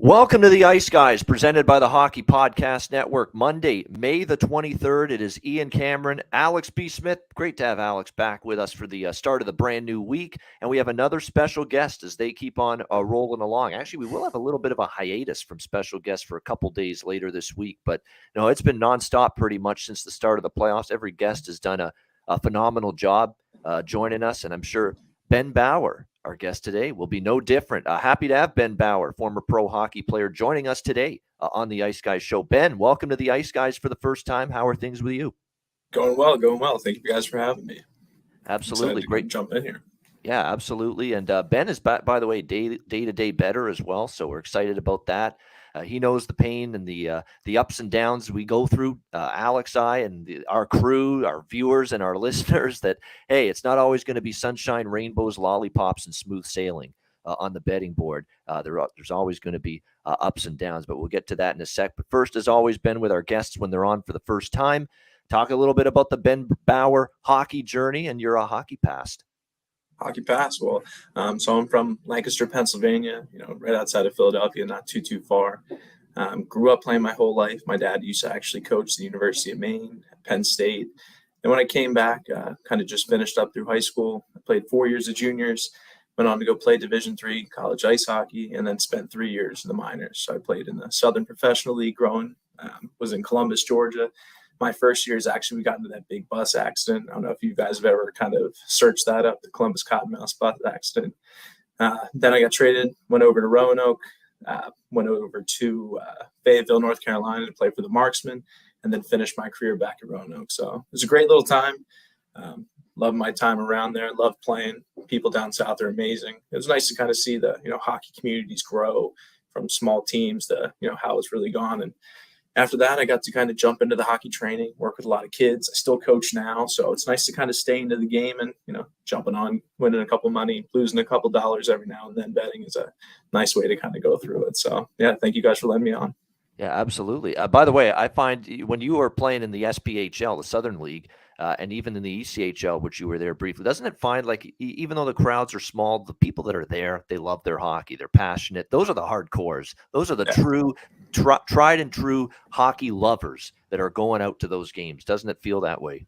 Welcome to the Ice Guys, presented by the Hockey Podcast Network. Monday, May the 23rd. It is Ian Cameron, Alex B. Smith. Great to have Alex back with us for the start of the brand new week. And we have another special guest as they keep on rolling along. Actually, we will have a little bit of a hiatus from special guests for a couple days later this week. But no, it's been nonstop pretty much since the start of the playoffs. Every guest has done a phenomenal job joining us. And I'm sure Ben Bauer, our guest today, will be no different. Happy to have Ben Bauer, former pro hockey player, joining us today on the Ice Guys show. Ben, welcome to the Ice Guys for the first time. How are things with you? Going well. Thank you guys for having me. Absolutely. Great. Jump in here. Yeah, absolutely. And Ben is, by the way, day-to-day better as well. So we're excited about that. He knows the pain and the ups and downs we go through, Alex, our crew, our viewers, and our listeners, that, hey, it's not always going to be sunshine, rainbows, lollipops, and smooth sailing on the betting board. There's always going to be ups and downs, but we'll get to that in a sec. But first, as always, Ben, with our guests when they're on for the first time, talk a little bit about the Ben Bauer hockey journey and your hockey past. Hockey pass. Well, so I'm from Lancaster, Pennsylvania, right outside of Philadelphia, not too far. Grew up playing my whole life. My dad used to actually coach the University of Maine, Penn State. And when I came back, kind of just finished up through high school. I played 4 years of juniors, went on to go play Division III college ice hockey, and then spent 3 years in the minors. So I played in the Southern Professional League growing, was in Columbus, Georgia. My first year is actually we got into that big bus accident. I don't know if you guys have ever kind of searched that up, the Columbus Cottonmouth bus accident. Then I got traded, went over to Roanoke, went over to Fayetteville, North Carolina to play for the Marksmen, and then finished my career back at Roanoke. So it was a great little time. Loved my time around there. Loved playing. People down south are amazing. It was nice to kind of see the hockey communities grow from small teams to how it's really gone. And after that, I got to kind of jump into the hockey training, work with a lot of kids. I still coach now, so it's nice to kind of stay into the game and, jumping on, winning a couple money, losing a couple dollars every now and then. Betting is a nice way to kind of go through it. So, yeah, thank you guys for letting me on. Yeah, absolutely. By the way, I find when you were playing in the SPHL, the Southern League, and even in the ECHL, which you were there briefly, doesn't it find like even though the crowds are small, the people that are there, they love their hockey. They're passionate. Those are the hardcores. Those are the true, tried and true hockey lovers that are going out to those games. Doesn't it feel that way?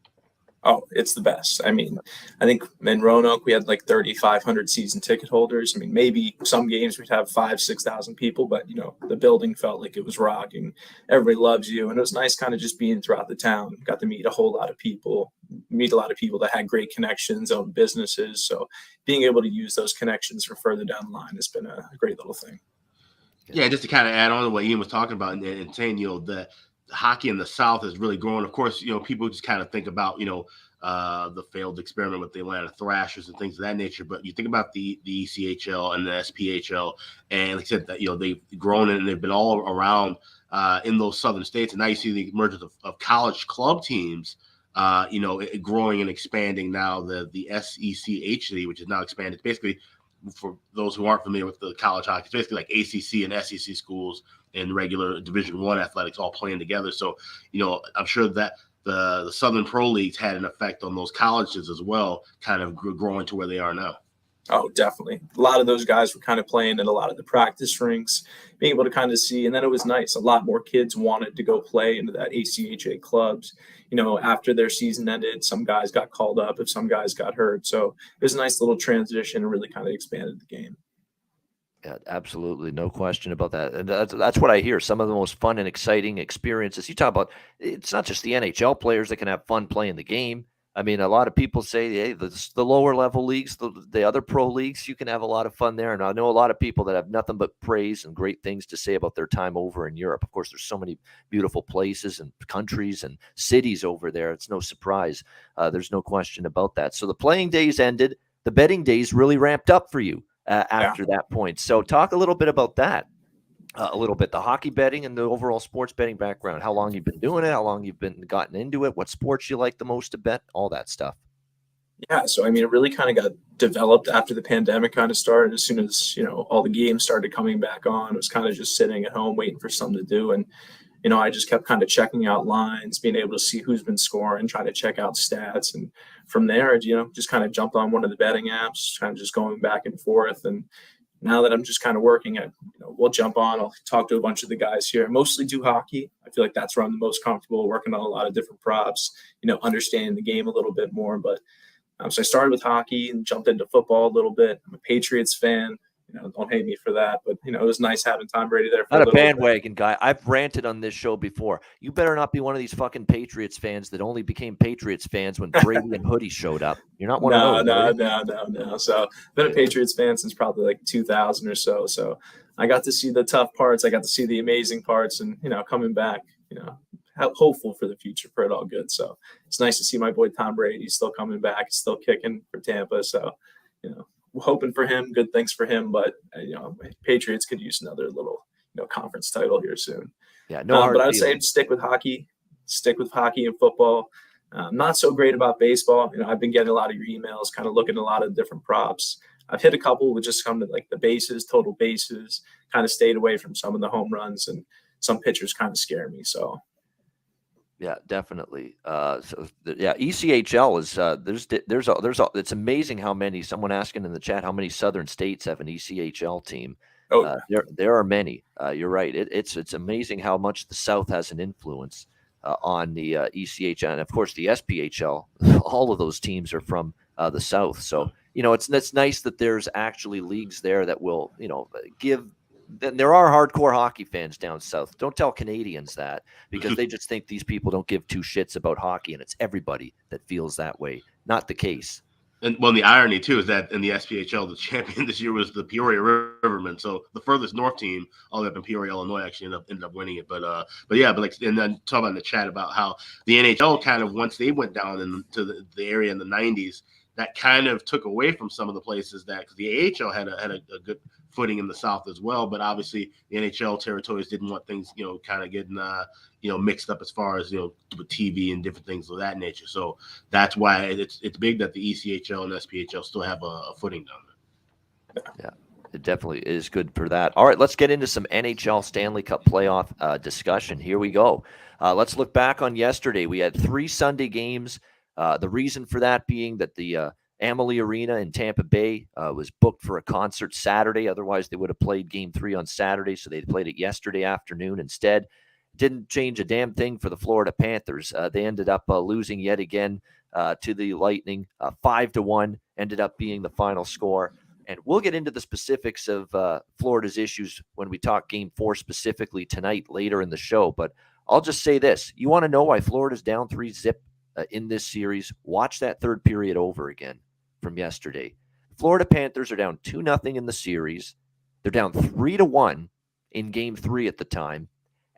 Oh, it's the best. I mean, I think in Roanoke, we had like 3,500 season ticket holders. I mean, maybe some games we'd have 5,000-6,000 people, but, the building felt like it was rocking. Everybody loves you. And it was nice kind of just being throughout the town. Got to meet a lot of people that had great connections, own businesses. So being able to use those connections for further down the line has been a great little thing. Yeah, just to kind of add on to what Ian was talking about and saying, the hockey in the South is really growing. Of course, people just kind of think about, the failed experiment with the Atlanta Thrashers and things of that nature. But you think about the ECHL and the SPHL, and like I said, that they've grown and they've been all around in those southern states. And now you see the emergence of college club teams, growing and expanding. Now the SECHC, which is now expanded, basically, for those who aren't familiar with the college hockey, it's basically like ACC and SEC schools and regular Division I athletics all playing together. So, I'm sure that the Southern Pro Leagues had an effect on those colleges as well, kind of growing to where they are now. Oh, definitely. A lot of those guys were kind of playing in a lot of the practice rinks, being able to kind of see. And then it was nice. A lot more kids wanted to go play into that ACHA clubs. After their season ended, some guys got called up if some guys got hurt. So it was a nice little transition and really kind of expanded the game. Yeah, absolutely. No question about that. And that's what I hear. Some of the most fun and exciting experiences. You talk about, it's not just the NHL players that can have fun playing the game. I mean, a lot of people say, hey, the lower level leagues, the other pro leagues, you can have a lot of fun there. And I know a lot of people that have nothing but praise and great things to say about their time over in Europe. Of course, there's so many beautiful places and countries and cities over there. It's no surprise. There's no question about that. So the playing days ended. The betting days really ramped up for you after that point. So talk a little bit about that. A little bit, the hockey betting and the overall sports betting background, how long you've been doing it, how long you've been gotten into it, what sports you like the most to bet, all that stuff. Yeah, so I mean, it really kind of got developed after the pandemic kind of started. As soon as, all the games started coming back on, it was kind of just sitting at home waiting for something to do. And, I just kept kind of checking out lines, being able to see who's been scoring, trying to check out stats. And from there, just kind of jumped on one of the betting apps, kind of just going back and forth. And now that I'm just kind of working, we'll jump on. I'll talk to a bunch of the guys here. I mostly do hockey. I feel like that's where I'm the most comfortable, working on a lot of different props, understanding the game a little bit more. But so I started with hockey and jumped into football a little bit. I'm a Patriots fan. Don't hate me for that, but it was nice having Tom Brady there. Not a bandwagon guy. I've ranted on this show before. You better not be one of these fucking Patriots fans that only became Patriots fans when Brady and Hoodie showed up. You're not one of those. No. So I've been a Patriots fan since probably like 2000 or so. So I got to see the tough parts. I got to see the amazing parts, and coming back, hopeful for the future for it all good. So it's nice to see my boy Tom Brady still coming back, still kicking for Tampa. So hoping for him, good things for him, but Patriots could use another little conference title here soon. Yeah, but I would say stick with hockey and football. Not so great about baseball. I've been getting a lot of your emails, kind of looking at a lot of different props. I've hit a couple with just come to like the bases, total bases, kind of stayed away from some of the home runs, and some pitchers kind of scare me. So yeah, definitely. ECHL is it's amazing how many. Someone asking in the chat how many Southern states have an ECHL team. There are many. You're right. It's amazing how much the South has an influence on the ECHL, and of course the SPHL. All of those teams are from the South. So it's nice that there's actually leagues there that will give. There are hardcore hockey fans down south. Don't tell Canadians that, because they just think these people don't give two shits about hockey, and it's everybody that feels that way. Not the case. And the irony too is that in the SPHL, the champion this year was the Peoria Rivermen. So the furthest north team, all the way up in Peoria, Illinois, actually ended up winning it. But and then talk about in the chat about how the NHL kind of, once they went down into the area in the 90s, that kind of took away from some of the places because the AHL had a good footing in the South as well, but obviously the NHL territories didn't want things, kind of getting, mixed up as far as, with TV and different things of that nature. So that's why it's big that the ECHL and SPHL still have a footing down there. Yeah, it definitely is good for that. All right, let's get into some NHL Stanley Cup playoff discussion. Here we go. Let's look back on yesterday. We had 3 Sunday games. The reason for that being that the Amalie Arena in Tampa Bay was booked for a concert Saturday. Otherwise, they would have played Game 3 on Saturday, so they played it yesterday afternoon instead. Didn't change a damn thing for the Florida Panthers. They ended up losing yet again to the Lightning. 5-1 ended up being the final score. And we'll get into the specifics of Florida's issues when we talk Game 4 specifically tonight later in the show. But I'll just say this. You want to know why Florida's down 3-0 in this series? Watch that third period over again from yesterday. Florida Panthers are down 2-0 in the series. They're down 3-1 in Game 3 at the time.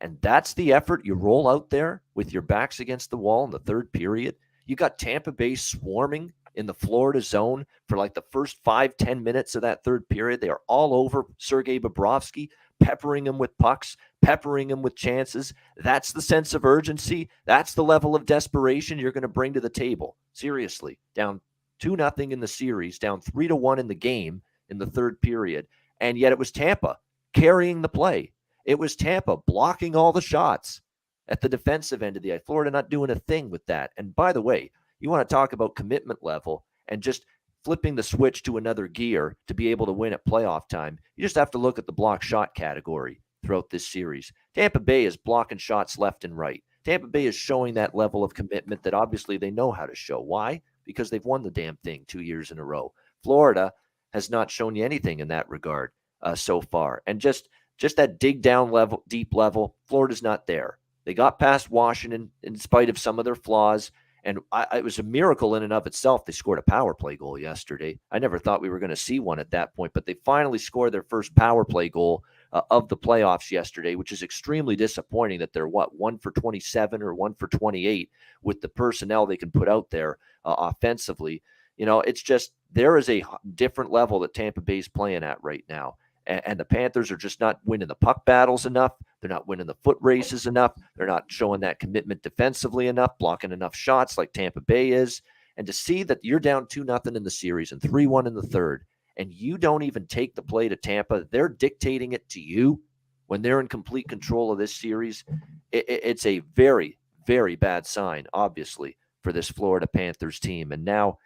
And that's the effort you roll out there with your backs against the wall in the third period. You got Tampa Bay swarming in the Florida zone for like the first 5-10 minutes of that third period. They are all over Sergei Bobrovsky, peppering him with pucks, peppering him with chances. That's the sense of urgency. That's the level of desperation you're going to bring to the table. Seriously, down 2-0 in the series, down 3-1 in the game in the third period. And yet it was Tampa carrying the play. It was Tampa blocking all the shots at the defensive end of the ice. Florida not doing a thing with that. And by the way, you want to talk about commitment level and just flipping the switch to another gear to be able to win at playoff time. You just have to look at the block shot category throughout this series. Tampa Bay is blocking shots left and right. Tampa Bay is showing that level of commitment that obviously they know how to show. Why? Because they've won the damn thing 2 years in a row. Florida has not shown you anything in that regard so far. And just that dig down level, deep level, Florida's not there. They got past Washington in spite of some of their flaws. And it was a miracle in and of itself. They scored a power play goal yesterday. I never thought we were going to see one at that point, but they finally scored their first power play goal of the playoffs yesterday, which is extremely disappointing that they're 1 for 27 or 1 for 28 with the personnel they can put out there offensively. It's just there is a different level that Tampa Bay's playing at right now. And the Panthers are just not winning the puck battles enough. They're not winning the foot races enough. They're not showing that commitment defensively enough, blocking enough shots like Tampa Bay is. And to see that you're down 2-0 in the series and 3-1 in the third, and you don't even take the play to Tampa, they're dictating it to you when they're in complete control of this series. It's a very, very bad sign, obviously, for this Florida Panthers team. And now,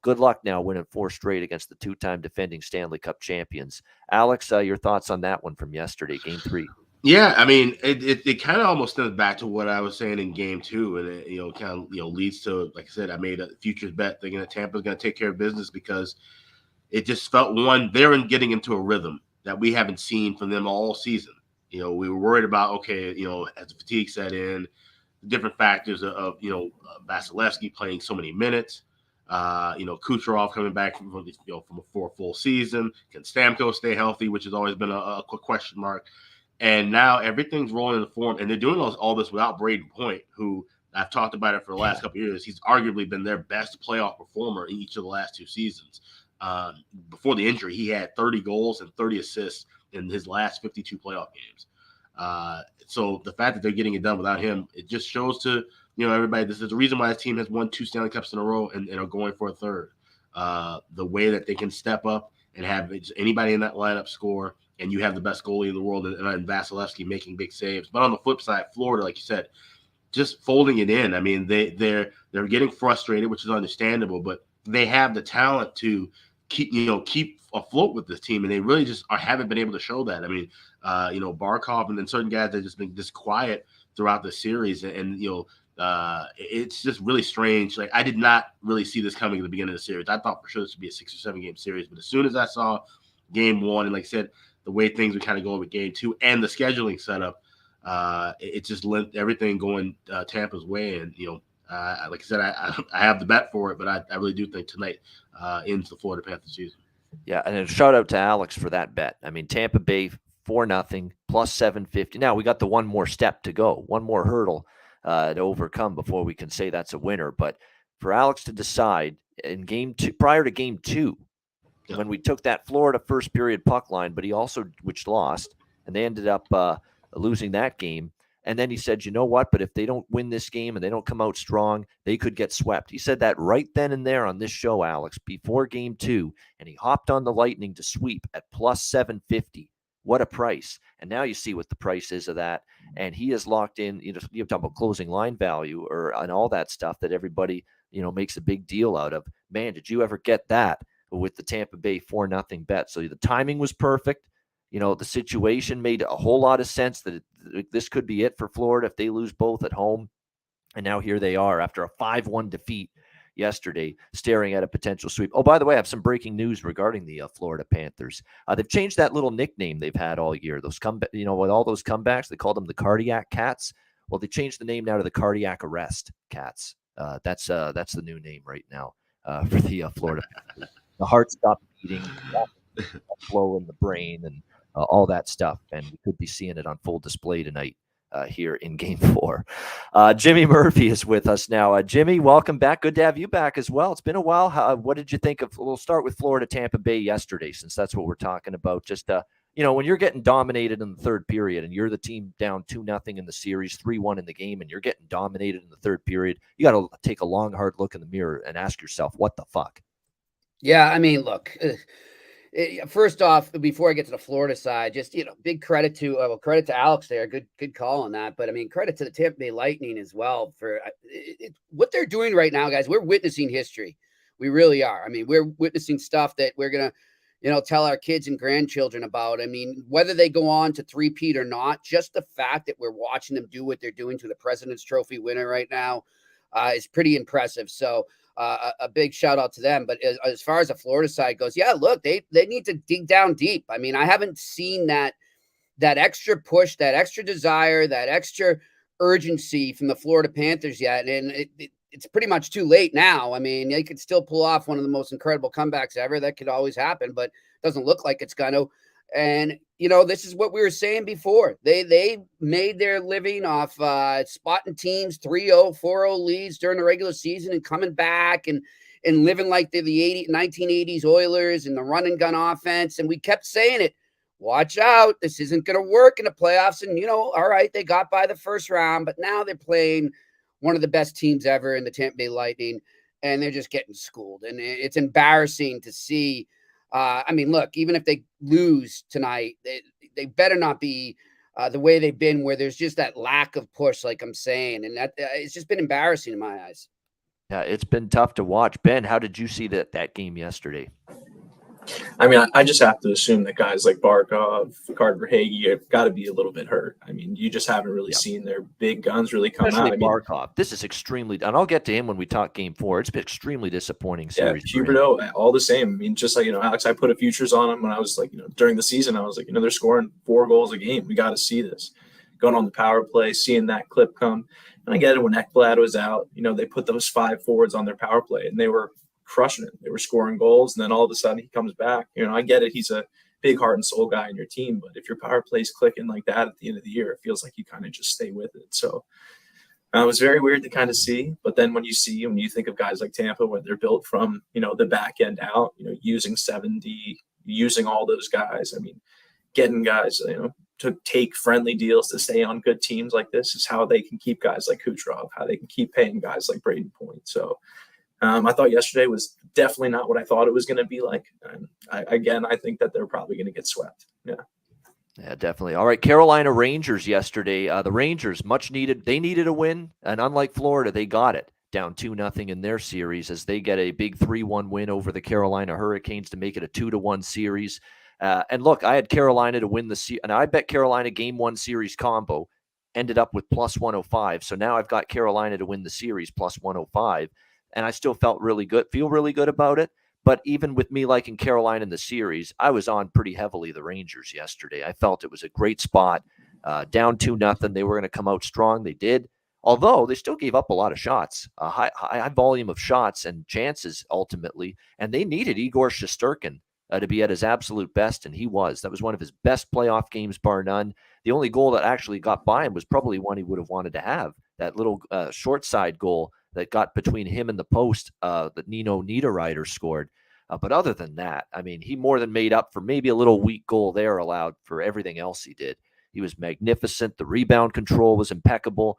good luck now winning 4 straight against the 2-time defending Stanley Cup champions. Alex, your thoughts on that one from yesterday, Game 3? Yeah, I mean, it kind of almost stems back to what I was saying in Game 2, and it kind of leads to, like I said, I made a futures bet thinking that Tampa's going to take care of business because it just felt they're getting into a rhythm that we haven't seen from them all season. We were worried about, okay, as the fatigue set in, different factors of Vasilevsky playing so many minutes, Kucherov coming back from for a full season. Can Stamkos stay healthy, which has always been a question mark. And now everything's rolling in the form, and they're doing all this without Braden Point, who I've talked about it for the last couple of years. He's arguably been their best playoff performer in each of the last 2 seasons. Before the injury, he had 30 goals and 30 assists in his last 52 playoff games. So the fact that they're getting it done without him, it just shows to everybody, this is the reason why this team has won 2 Stanley Cups in a row and are going for a third. The way that they can step up and have anybody in that lineup score, and you have the best goalie in the world and Vasilevsky making big saves. But on the flip side, Florida, like you said, just folding it in. I mean, they're getting frustrated, which is understandable, but they have the talent to keep afloat with this team, and they really just haven't been able to show that. I mean, Barkov and then certain guys that have just been just quiet throughout the series, and it's just really strange. Like, I did not really see this coming at the beginning of the series. I thought for sure this would be a 6 or 7 game series, but as soon as I saw Game 1, and like I said, the way things were kind of going with Game 2 and the scheduling setup, it just lent everything going Tampa's way. And like I said, I have the bet for it, but I really do think tonight ends the Florida Panthers season. Yeah, and a shout out to Alex for that bet. I mean, Tampa Bay 4-0 plus 750. Now we got the one more step to go, one more hurdle to overcome before we can say that's a winner. But for Alex to decide in Game 2, prior to Game 2, when we took that Florida first period puck line, but he also, which lost, and they ended up losing that game. And then he said, you know what? But if they don't win this game and they don't come out strong, they could get swept. He said that right then and there on this show, Alex, before Game 2, and he hopped on the Lightning to sweep at plus 750. What a price. And now you see what the price is of that. And he is locked in, you're talking about closing line value and all that stuff that everybody, makes a big deal out of. Man, did you ever get that with the Tampa Bay 4-0 bet? So the timing was perfect. The situation made a whole lot of sense that this could be it for Florida if they lose both at home. And now here they are after a 5-1 defeat yesterday, staring at a potential sweep. Oh, by the way, I have some breaking news regarding the Florida Panthers. They've changed that little nickname they've had all year. Those with all those comebacks, they called them the Cardiac Cats. Well, they changed the name now to the Cardiac Arrest Cats. That's the new name right now for the Florida Panthers. The heart stopped beating, flow in the brain, and all that stuff. And we could be seeing it on full display tonight here in Game 4. Jimmy Murphy is with us now. Jimmy, welcome back. Good to have you back as well. It's been a while. What did you think of? We'll start with Florida Tampa Bay yesterday, since that's what we're talking about. Just when you're getting dominated in the third period and you're the team down 2-0 in the series, 3-1 in the game, and you're getting dominated in the third period, you got to take a long, hard look in the mirror and ask yourself, what the fuck? Yeah, I mean, look, first off, before I get to the Florida side, just, big credit to Alex there. Good call on that. But I mean, credit to the Tampa Bay Lightning as well for what they're doing right now, guys. We're witnessing history. We really are. I mean, we're witnessing stuff that we're going to, tell our kids and grandchildren about. I mean, whether they go on to three-peat or not, just the fact that we're watching them do what they're doing to the President's Trophy winner right now is pretty impressive. So, a big shout out to them. But as far as the Florida side goes, yeah, look, they need to dig down deep. I mean, I haven't seen that extra push, that extra desire, that extra urgency from the Florida Panthers yet. And it's pretty much too late now. I mean, they could still pull off one of the most incredible comebacks ever. That could always happen, but it doesn't look like it's going to. And, this is what we were saying before. They made their living off spotting teams 3-0, 4-0 leads during the regular season and coming back and living like they're the 1980s Oilers and the run and gun offense. And we kept saying it. Watch out. This isn't going to work in the playoffs. And, all right, they got by the first round, but now they're playing one of the best teams ever in the Tampa Bay Lightning, and they're just getting schooled. And it's embarrassing to see. I mean, look, even if they lose tonight, they better not be the way they've been, where there's just that lack of push, like I'm saying. And that it's just been embarrassing in my eyes. Yeah, it's been tough to watch. Ben, how did you see that game yesterday? I mean, I just have to assume that guys like Barkov, Carter Hagee have got to be a little bit hurt. I mean, you just haven't really seen their big guns really come Especially out. I mean, Barkov. This is extremely, and I'll get to him when we talk Game 4. It's been extremely disappointing yeah, series. for him. Huberdeau, all the same. I mean, just like, Alex, I put a futures on him when I was like, during the season, I was like, they're scoring 4 goals a game. We got to see this. Going on the power play, seeing that clip come. And I get it when Ekblad was out, they put those 5 forwards on their power play and they were crushing it. They were scoring goals. And then all of a sudden he comes back. I get it. He's a big heart and soul guy in your team. But if your power play's clicking like that at the end of the year, it feels like you kind of just stay with it. So it was very weird to kind of see. But then when you think of guys like Tampa, where they're built from, the back end out, using 7D, using all those guys. I mean, getting guys, to take friendly deals to stay on good teams like this is how they can keep guys like Kucherov, how they can keep paying guys like Braden Point. So I thought yesterday was definitely not what I thought it was going to be like. I think that they're probably going to get swept. Yeah, definitely. All right, Carolina Rangers yesterday. The Rangers, much needed. They needed a win, and unlike Florida, they got it down 2-0 in their series as they get a big 3-1 win over the Carolina Hurricanes to make it a 2-1 series. And look, I had Carolina to win the series, and I bet Carolina Game 1 series combo ended up with plus 105. So now I've got Carolina to win the series plus 105, and I still feel really good about it. But even with me liking Carolina in the series, I was on pretty heavily the Rangers yesterday. I felt it was a great spot. Down 2-0, they were going to come out strong. They did, although they still gave up a lot of shots, a high volume of shots and chances ultimately, and they needed Igor Shesterkin to be at his absolute best, and he was. That was one of his best playoff games, bar none. The only goal that actually got by him was probably one he would have wanted to have, that little short side goal that got between him and the post that Nino Niederreiter scored. But other than that, I mean, he more than made up for maybe a little weak goal there allowed for everything else he did. He was magnificent. The rebound control was impeccable.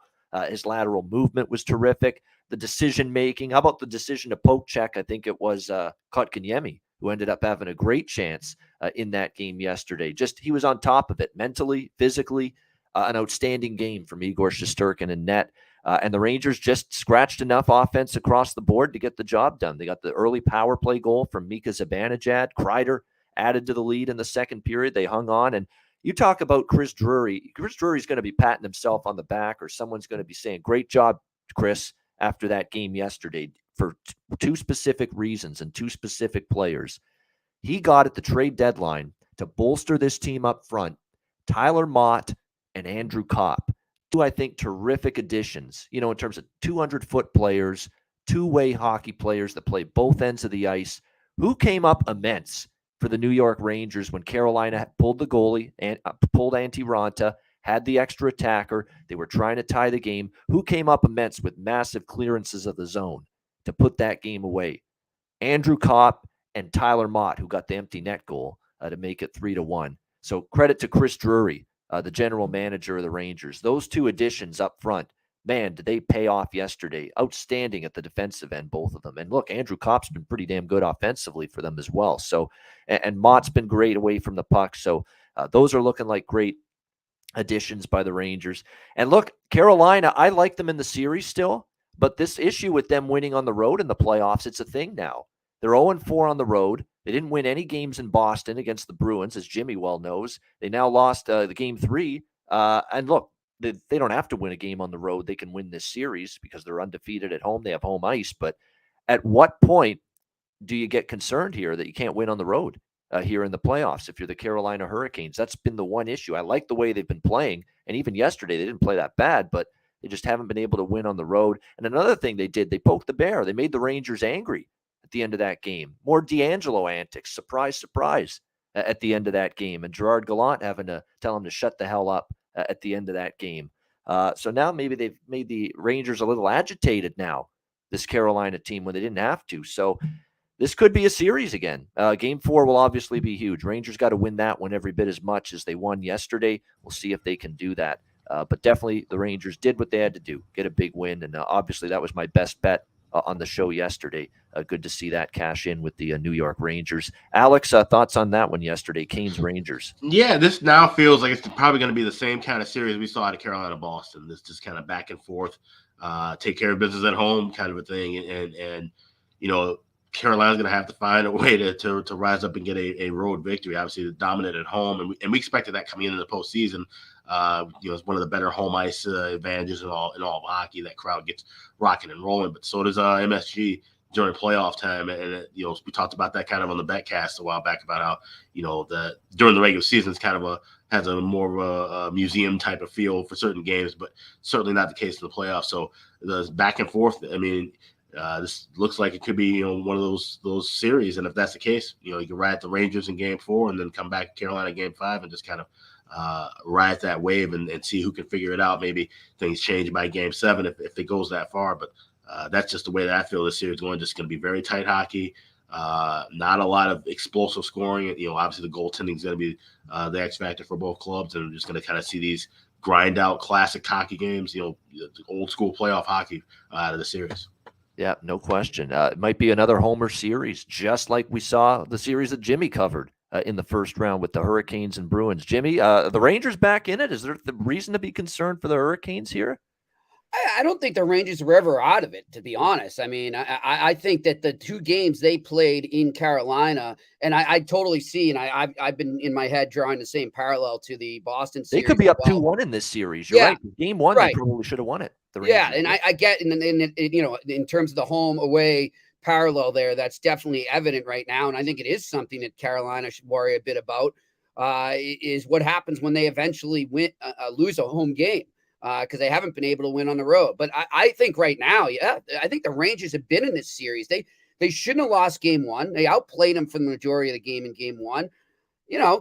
His lateral movement was terrific. The decision-making, how about the decision to poke check? I think it was Kotkaniemi, who ended up having a great chance in that game yesterday. Just he was on top of it mentally, physically, an outstanding game from Igor Shesterkin in net. And the Rangers just scratched enough offense across the board to get the job done. They got the early power play goal from Mika Zibanejad. Kreider added to the lead in the second period. They hung on. And you talk about Chris Drury. Chris Drury's going to be patting himself on the back, or someone's going to be saying, great job, Chris, after that game yesterday for 2 specific reasons and 2 specific players. He got at the trade deadline to bolster this team up front, Tyler Mott and Andrew Kopp. 2, I think, terrific additions, in terms of 200-foot players, two-way hockey players that play both ends of the ice, who came up immense for the New York Rangers when Carolina pulled the goalie and pulled Antti Raanta, had the extra attacker. They were trying to tie the game. Who came up immense with massive clearances of the zone to put that game away? Andrew Kopp and Tyler Mott, who got the empty net goal to make it 3-1. So credit to Chris Drury, the general manager of the Rangers. Those 2 additions up front, man, did they pay off yesterday. Outstanding at the defensive end, both of them. And look, Andrew Kopp's been pretty damn good offensively for them as well. So, and Mott's been great away from the puck. So those are looking like great additions by the Rangers. And look, Carolina, I like them in the series still, but this issue with them winning on the road in the playoffs, it's a thing now. They're 0-4 on the road. They didn't win any games in Boston against the Bruins, as Jimmy well knows. They now lost the game 3. And look, they don't have to win a game on the road. They can win this series because they're undefeated at home. They have home ice. But at what point do you get concerned here that you can't win on the road here in the playoffs if you're the Carolina Hurricanes? That's been the one issue. I like the way they've been playing. And even yesterday, they didn't play that bad, but they just haven't been able to win on the road. And another thing they did, they poked the bear. They made the Rangers angry at the end of that game. More D'Angelo antics. Surprise, surprise at the end of that game. And Gerard Gallant having to tell him to shut the hell up at the end of that game. So now maybe they've made the Rangers a little agitated now, this Carolina team, when they didn't have to. So this could be a series again. Game 4 will obviously be huge. Rangers got to win that one every bit as much as they won yesterday. We'll see if they can do that. But definitely the Rangers did what they had to do, get a big win. And obviously that was my best bet on the show yesterday. Good to see that cash in with the New York Rangers. Alex, thoughts on that one yesterday, Canes Rangers? Yeah, this now feels like it's probably going to be the same kind of series we saw out of Carolina Boston. This just kind of back and forth. take care of business at home kind of a thing. And Carolina's going to have to find a way to rise up and get a road victory. Obviously, they're dominant at home, and we expected that coming into the postseason. It's one of the better home ice advantages in all of hockey. That crowd gets rocking and rolling, but so does MSG during playoff time. And we talked about that kind of on the betcast a while back about how during the regular season it's kind of has a more of a museum type of feel for certain games, but certainly not the case in the playoffs. So the back and forth. I mean. This looks like it could be, one of those series, and if that's the case, you can ride the Rangers in Game 4 and then come back to Carolina Game 5 and just kind of ride that wave and see who can figure it out. Maybe things change by Game 7 if it goes that far, but that's just the way that I feel this series is going. Just going to be very tight hockey, not a lot of explosive scoring. Obviously the goaltending is going to be the X factor for both clubs, and I'm just going to kind of see these grind out classic hockey games, the old school playoff hockey out of the series. Yeah, no question. It might be another homer series, just like we saw the series that Jimmy covered in the first round with the Hurricanes and Bruins. Jimmy, the Rangers back in it. Is there the reason to be concerned for the Hurricanes here? I don't think the Rangers were ever out of it, to be honest. I mean, I think that the two games they played in Carolina, and I totally see, and I've been in my head drawing the same parallel to the Boston series. They could be up 2-1 in this series. You're right. Game 1, they probably should have won it. Yeah, and I get, in terms of the home away parallel there, that's definitely evident right now, and I think it is something that Carolina should worry a bit about. Is what happens when they eventually lose a home game. Because they haven't been able to win on the road. But I think right now, I think the Rangers have been in this series. They shouldn't have lost Game 1. They outplayed them for the majority of the game in Game 1.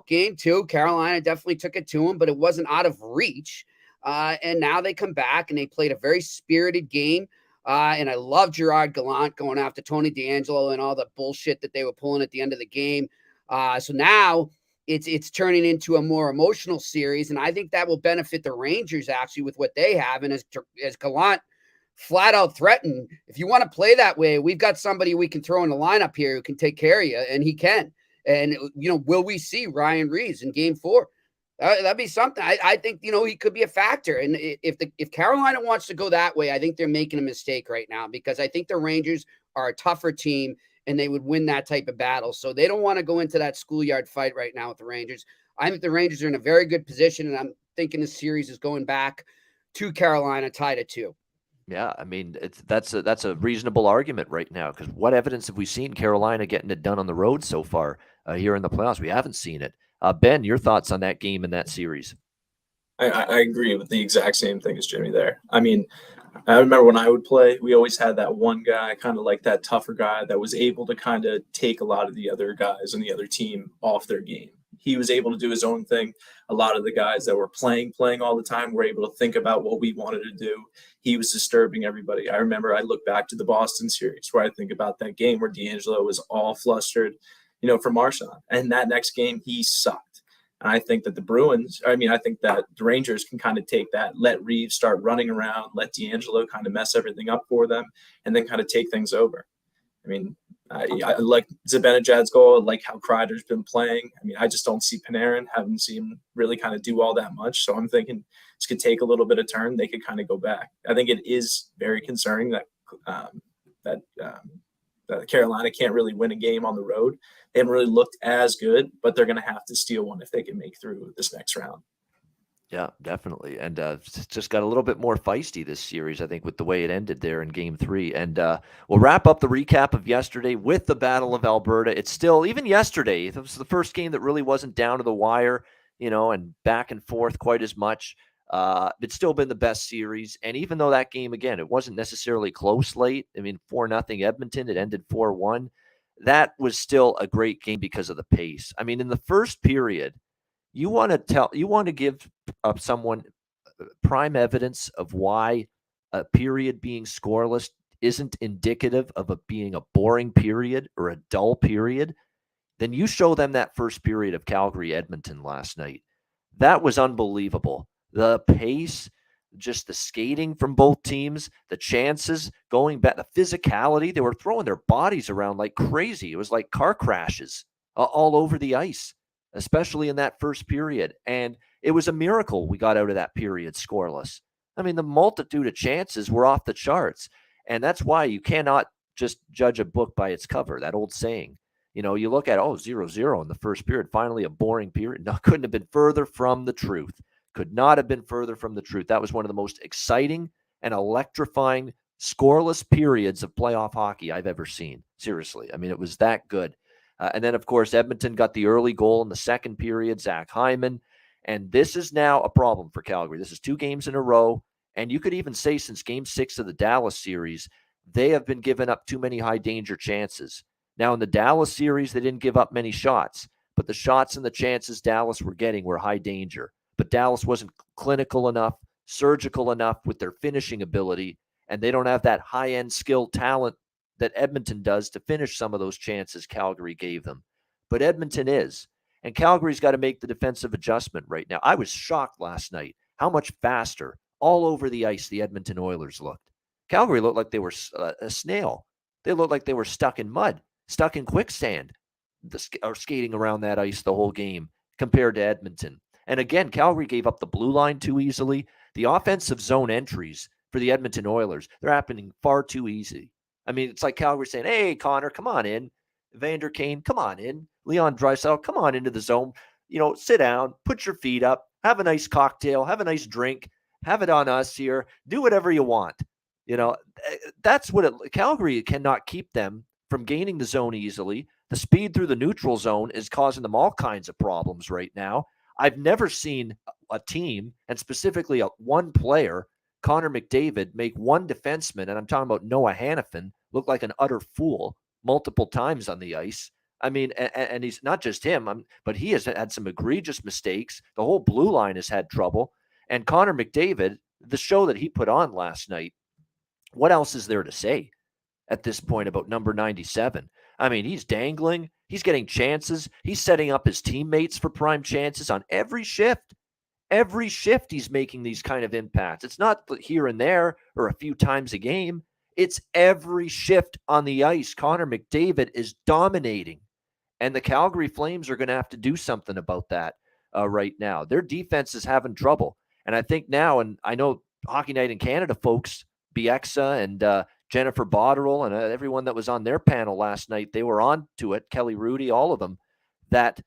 Game 2, Carolina definitely took it to them, but it wasn't out of reach. And now they come back and they played a very spirited game. And I love Gerard Gallant going after Tony DeAngelo and all the bullshit that they were pulling at the end of the game. So now it's turning into a more emotional series, and I think that will benefit the Rangers actually with what they have. And as Gallant flat out threatened, if you want to play that way, we've got somebody we can throw in the lineup here who can take care of you, and he can. And will we see Ryan Reeves in Game 4? That'd be something. I think he could be a factor. And if Carolina wants to go that way, I think they're making a mistake right now, because I think the Rangers are a tougher team and they would win that type of battle. So they don't want to go into that schoolyard fight right now with the Rangers. I think the Rangers are in a very good position, and I'm thinking this series is going back to Carolina tied at 2. Yeah, I mean, that's a reasonable argument right now, because what evidence have we seen Carolina getting it done on the road so far here in the playoffs? We haven't seen it. Ben, your thoughts on that game and that series? I agree with the exact same thing as Jimmy there. I mean, I remember when I would play, we always had that one guy, kind of like that tougher guy that was able to kind of take a lot of the other guys on the other team off their game. He was able to do his own thing. A lot of the guys that were playing all the time were able to think about what we wanted to do. He was disturbing everybody. I remember I look back to the Boston series where I think about that game where DeAngelo was all flustered, for Marchand. And that next game, he sucked. And I think that I think that the Rangers can kind of take that, let Reeves start running around, let DeAngelo kind of mess everything up for them, and then kind of take things over. I mean, I like Zibanejad's goal. I like how Kreider's been playing. I mean, I just don't see Panarin. Haven't seen him really kind of do all that much. So I'm thinking this could take a little bit of turn. They could kind of go back. I think it is very concerning that Carolina can't really win a game on the road. They haven't really looked as good, but they're going to have to steal one if they can make through this next round. Yeah, definitely. And it's just got a little bit more feisty this series, I think, with the way it ended there in Game 3. And we'll wrap up the recap of yesterday with the Battle of Alberta. It's still, even yesterday, it was the first game that really wasn't down to the wire, and back and forth quite as much. It's still been the best series. And even though that game, again, it wasn't necessarily close late. I mean, 4-0 Edmonton, it ended 4-1. That was still a great game because of the pace. I mean, in the first period, you want to give someone prime evidence of why a period being scoreless isn't indicative of being a boring period or a dull period, then you show them that first period of Calgary Edmonton last night. That was unbelievable. The pace, just the skating from both teams, the chances going back, the physicality. They were throwing their bodies around like crazy. It was like car crashes all over the ice, especially in that first period. And it was a miracle we got out of that period scoreless. I mean, the multitude of chances were off the charts. And that's why you cannot just judge a book by its cover, that old saying. You look at, 0-0 in the first period, finally a boring period. No, couldn't have been further from the truth. Could not have been further from the truth. That was one of the most exciting and electrifying scoreless periods of playoff hockey I've ever seen. Seriously. I mean, it was that good. And then, of course, Edmonton got the early goal in the second period, Zach Hyman. And this is now a problem for Calgary. This is 2 games in a row. And you could even say since game 6 of the Dallas series, they have been giving up too many high danger chances. Now, in the Dallas series, they didn't give up many shots, but the shots and the chances Dallas were getting were high danger. But Dallas wasn't clinical enough, surgical enough with their finishing ability, and they don't have that high-end skilled talent that Edmonton does to finish some of those chances Calgary gave them. But Edmonton is, and Calgary's got to make the defensive adjustment right now. I was shocked last night how much faster all over the ice the Edmonton Oilers looked. Calgary looked like they were a snail. They looked like they were stuck in mud, stuck in quicksand, or skating around that ice the whole game compared to Edmonton. And again, Calgary gave up the blue line too easily. The offensive zone entries for the Edmonton Oilers, they're happening far too easy. I mean, it's like Calgary saying, hey, Connor, come on in. Vander Kane, come on in. Leon Draisaitl, come on into the zone. Sit down, put your feet up, have a nice cocktail, have a nice drink, have it on us here. Do whatever you want. That's what Calgary cannot keep them from gaining the zone easily. The speed through the neutral zone is causing them all kinds of problems right now. I've never seen a team, and specifically one player, Connor McDavid, make one defenseman, and I'm talking about Noah Hannafin, look like an utter fool multiple times on the ice. I mean, and he's not just him, but he has had some egregious mistakes. The whole blue line has had trouble. And Connor McDavid, the show that he put on last night, what else is there to say at this point about number 97? I mean, he's dangling. He's getting chances. He's setting up his teammates for prime chances on every shift. Every shift he's making these kind of impacts. It's not here and there or a few times a game. It's every shift on the ice. Connor McDavid is dominating. And the Calgary Flames are going to have to do something about that right now. Their defense is having trouble. And I think now, and I know Hockey Night in Canada folks, Bieksa and Jennifer Botterill and everyone that was on their panel last night, they were on to it, Kelly Rudy, all of them, that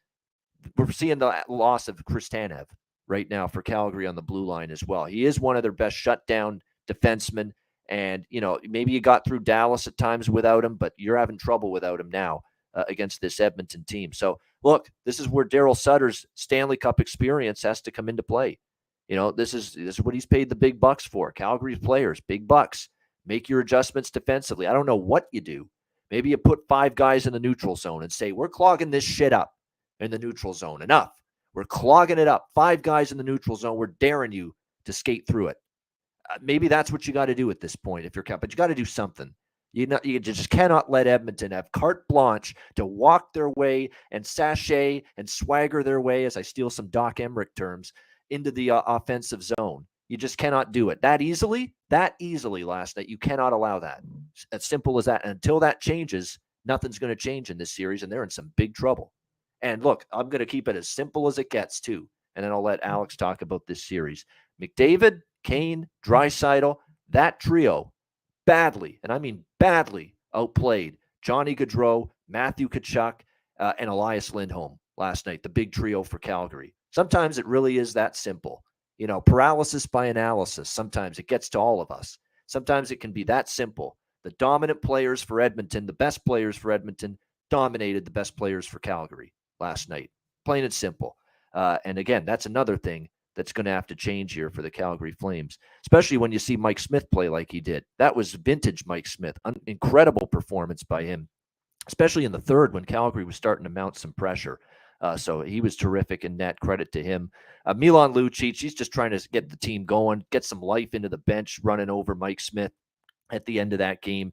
we're seeing the loss of Chris Tanev right now for Calgary on the blue line as well. He is one of their best shutdown defensemen. And, maybe you got through Dallas at times without him, but you're having trouble without him now against this Edmonton team. So, look, this is where Daryl Sutter's Stanley Cup experience has to come into play. This is what he's paid the big bucks for. Calgary's players, big bucks. Make your adjustments defensively. I don't know what you do. Maybe you put 5 guys in the neutral zone and say, we're clogging this shit up in the neutral zone. Enough. We're clogging it up. 5 guys in the neutral zone. We're daring you to skate through it. Maybe that's what you got to do at this point if you're Cal, but you got to do something. You just cannot let Edmonton have carte blanche to walk their way and sashay and swagger their way, as I steal some Doc Emmerich terms, into the offensive zone. You just cannot do it that easily last night. You cannot allow that. As simple as that. And until that changes, nothing's going to change in this series, and they're in some big trouble. And look, I'm going to keep it as simple as it gets, too. And then I'll let Alex talk about this series. McDavid, Kane, Draisaitl, that trio, badly, and I mean badly, outplayed Johnny Gaudreau, Matthew Tkachuk, and Elias Lindholm last night, the big trio for Calgary. Sometimes it really is that simple. Paralysis by analysis. Sometimes it gets to all of us. Sometimes it can be that simple. The dominant players for Edmonton, the best players for Edmonton, dominated the best players for Calgary last night. Plain and simple. And again, that's another thing that's going to have to change here for the Calgary Flames, especially when you see Mike Smith play like he did. That was vintage Mike Smith. Incredible performance by him, especially in the third when Calgary was starting to mount some pressure. So he was terrific in net. Credit to him. Milan Lucic, he's just trying to get the team going, get some life into the bench, running over Mike Smith at the end of that game.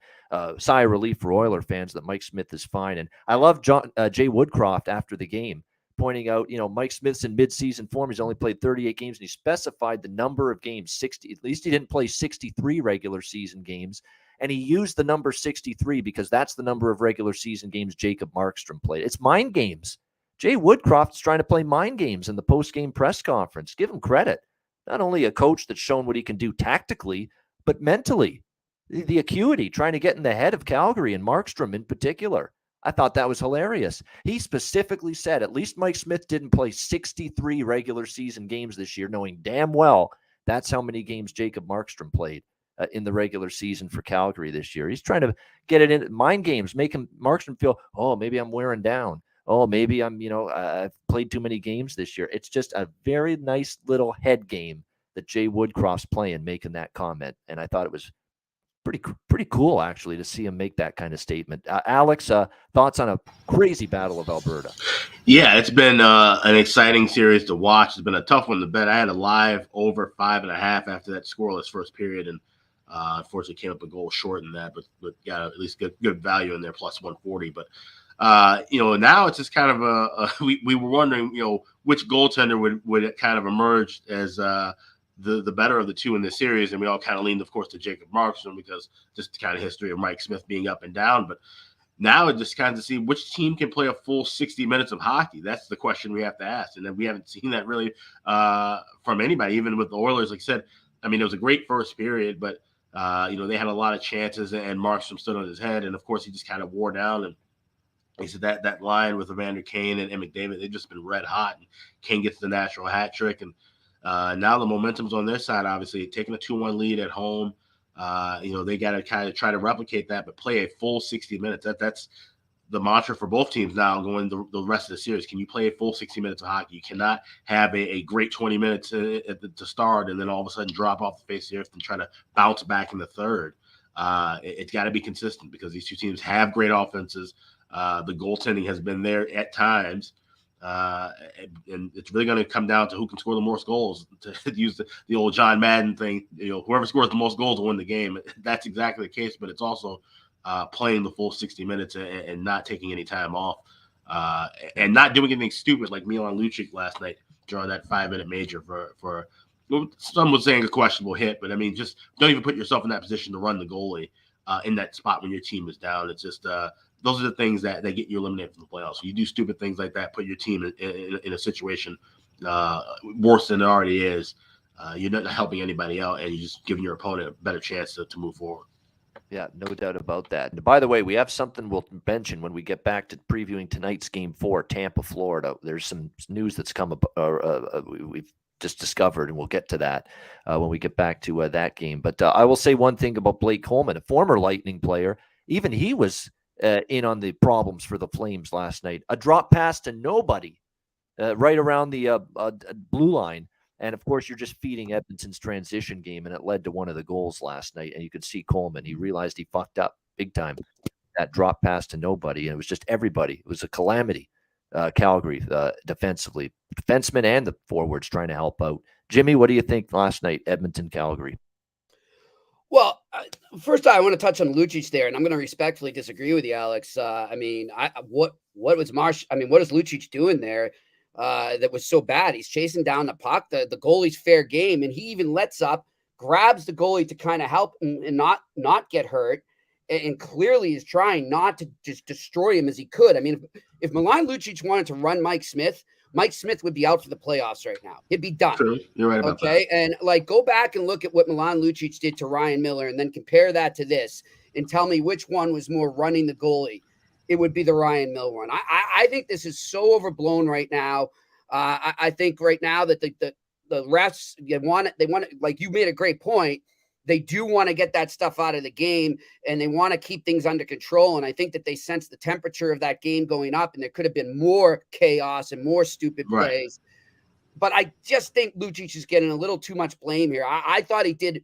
Sigh of relief for Oiler fans that Mike Smith is fine. And I love Jay Woodcroft after the game, pointing out, Mike Smith's in midseason form. He's only played 38 games, and he specified the number of games, 60. At least he didn't play 63 regular season games. And he used the number 63 because that's the number of regular season games Jacob Markstrom played. It's mind games. Jay Woodcroft's trying to play mind games in the post-game press conference. Give him credit. not only a coach that's shown what he can do tactically, but mentally. The acuity, trying to get in the head of Calgary and Markstrom in particular. I thought that was hilarious. He specifically said at least Mike Smith didn't play 63 regular season games this year, knowing damn well that's how many games Jacob Markstrom played in the regular season for Calgary this year. He's trying to get it in mind games, making Markstrom feel, oh, maybe I'm wearing down. Oh, maybe I've played too many games this year. It's just a very nice little head game that Jay Woodcroft's playing, making that comment. And I thought it was pretty cool, actually, to see him make that kind of statement. Alex, thoughts on a crazy battle of Alberta? Yeah, it's been an exciting series to watch. It's been a tough one to bet. I had a live over 5.5 after that scoreless first period, and unfortunately came up a goal short in that, but got at least good value in there, plus 140. But now it's just kind of we were wondering, which goaltender would kind of emerge as the better of the two in this series, and we all kind of leaned, of course, to Jacob Markstrom because just the kind of history of Mike Smith being up and down. But now it just kind of to see which team can play a full 60 minutes of hockey. That's the question we have to ask, and then we haven't seen that really from anybody, even with the Oilers. Like I said, I mean, it was a great first period, but they had a lot of chances, and Markstrom stood on his head, and of course he just kind of wore down. And he said that line with Evander Kane and McDavid, they've just been red hot. And Kane gets the natural hat trick, and now the momentum's on their side, obviously, taking a 2-1 lead at home. They got to kind of try to replicate that, but play a full 60 minutes. That's the mantra for both teams now going the rest of the series. Can you play a full 60 minutes of hockey? You cannot have a great 20 minutes to start and then all of a sudden drop off the face of the earth and try to bounce back in the third. It's got to be consistent because these two teams have great offenses. The goaltending has been there at times. And it's really going to come down to who can score the most goals, to use the old John Madden thing. Whoever scores the most goals will win the game. That's exactly the case, but it's also playing the full 60 minutes and not taking any time off and not doing anything stupid like Milan Lucic last night, drawing that 5-minute major for some was saying a questionable hit, but I mean, just don't even put yourself in that position to run the goalie in that spot when your team is down. It's just those are the things that get you eliminated from the playoffs. You do stupid things like that, put your team in a situation worse than it already is. You're not helping anybody out, and you're just giving your opponent a better chance to move forward. Yeah, no doubt about that. And by the way, we have something we'll mention when we get back to previewing tonight's Game 4, Tampa, Florida. There's some news that's come up. We've just discovered, and we'll get to that when we get back to that game. But I will say one thing about Blake Coleman, a former Lightning player. Even he was in on the problems for the Flames last night. A drop pass to nobody right around the blue line. And, of course, you're just feeding Edmonton's transition game, and it led to one of the goals last night. And you could see Coleman. He realized he fucked up big time. That drop pass to nobody, and it was just everybody. It was a calamity, Calgary, defensively. Defensemen and the forwards trying to help out. Jimmy, what do you think last night, Edmonton, Calgary? Well, first I want to touch on Lucic there, and I'm going to respectfully disagree with you, Alex. What is Lucic doing there that was so bad? He's chasing down the puck, the goalie's fair game, and he even lets up, grabs the goalie to kind of help and not get hurt, and clearly is trying not to just destroy him as he could. I mean, if Milan Lucic wanted to run Mike Smith would be out for the playoffs right now. He'd be done. True. You're right about that. And go back and look at what Milan Lucic did to Ryan Miller and then compare that to this and tell me which one was more running the goalie. It would be the Ryan Miller one. I think this is so overblown right now. I think right now that the refs, they want it, like you made a great point. They do want to get that stuff out of the game, and they want to keep things under control. And I think that they sense the temperature of that game going up, and there could have been more chaos and more stupid plays. Right. But I just think Lucic is getting a little too much blame here. I thought he did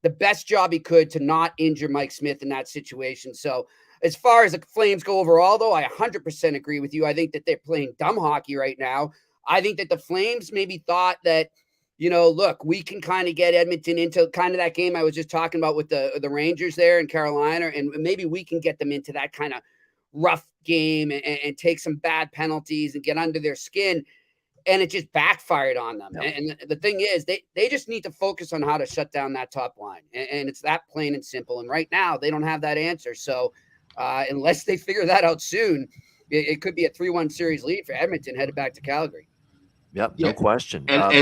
the best job he could to not injure Mike Smith in that situation. So as far as the Flames go overall, though, I 100% agree with you. I think that they're playing dumb hockey right now. I think that the Flames maybe thought that, look, we can kind of get Edmonton into kind of that game I was just talking about with the Rangers there in Carolina, and maybe we can get them into that kind of rough game and take some bad penalties and get under their skin. And it just backfired on them. Yep. And the thing is, they just need to focus on how to shut down that top line. And it's that plain and simple. And right now, they don't have that answer. So unless they figure that out soon, it could be a 3-1 series lead for Edmonton headed back to Calgary. Yep, Yeah. no question. I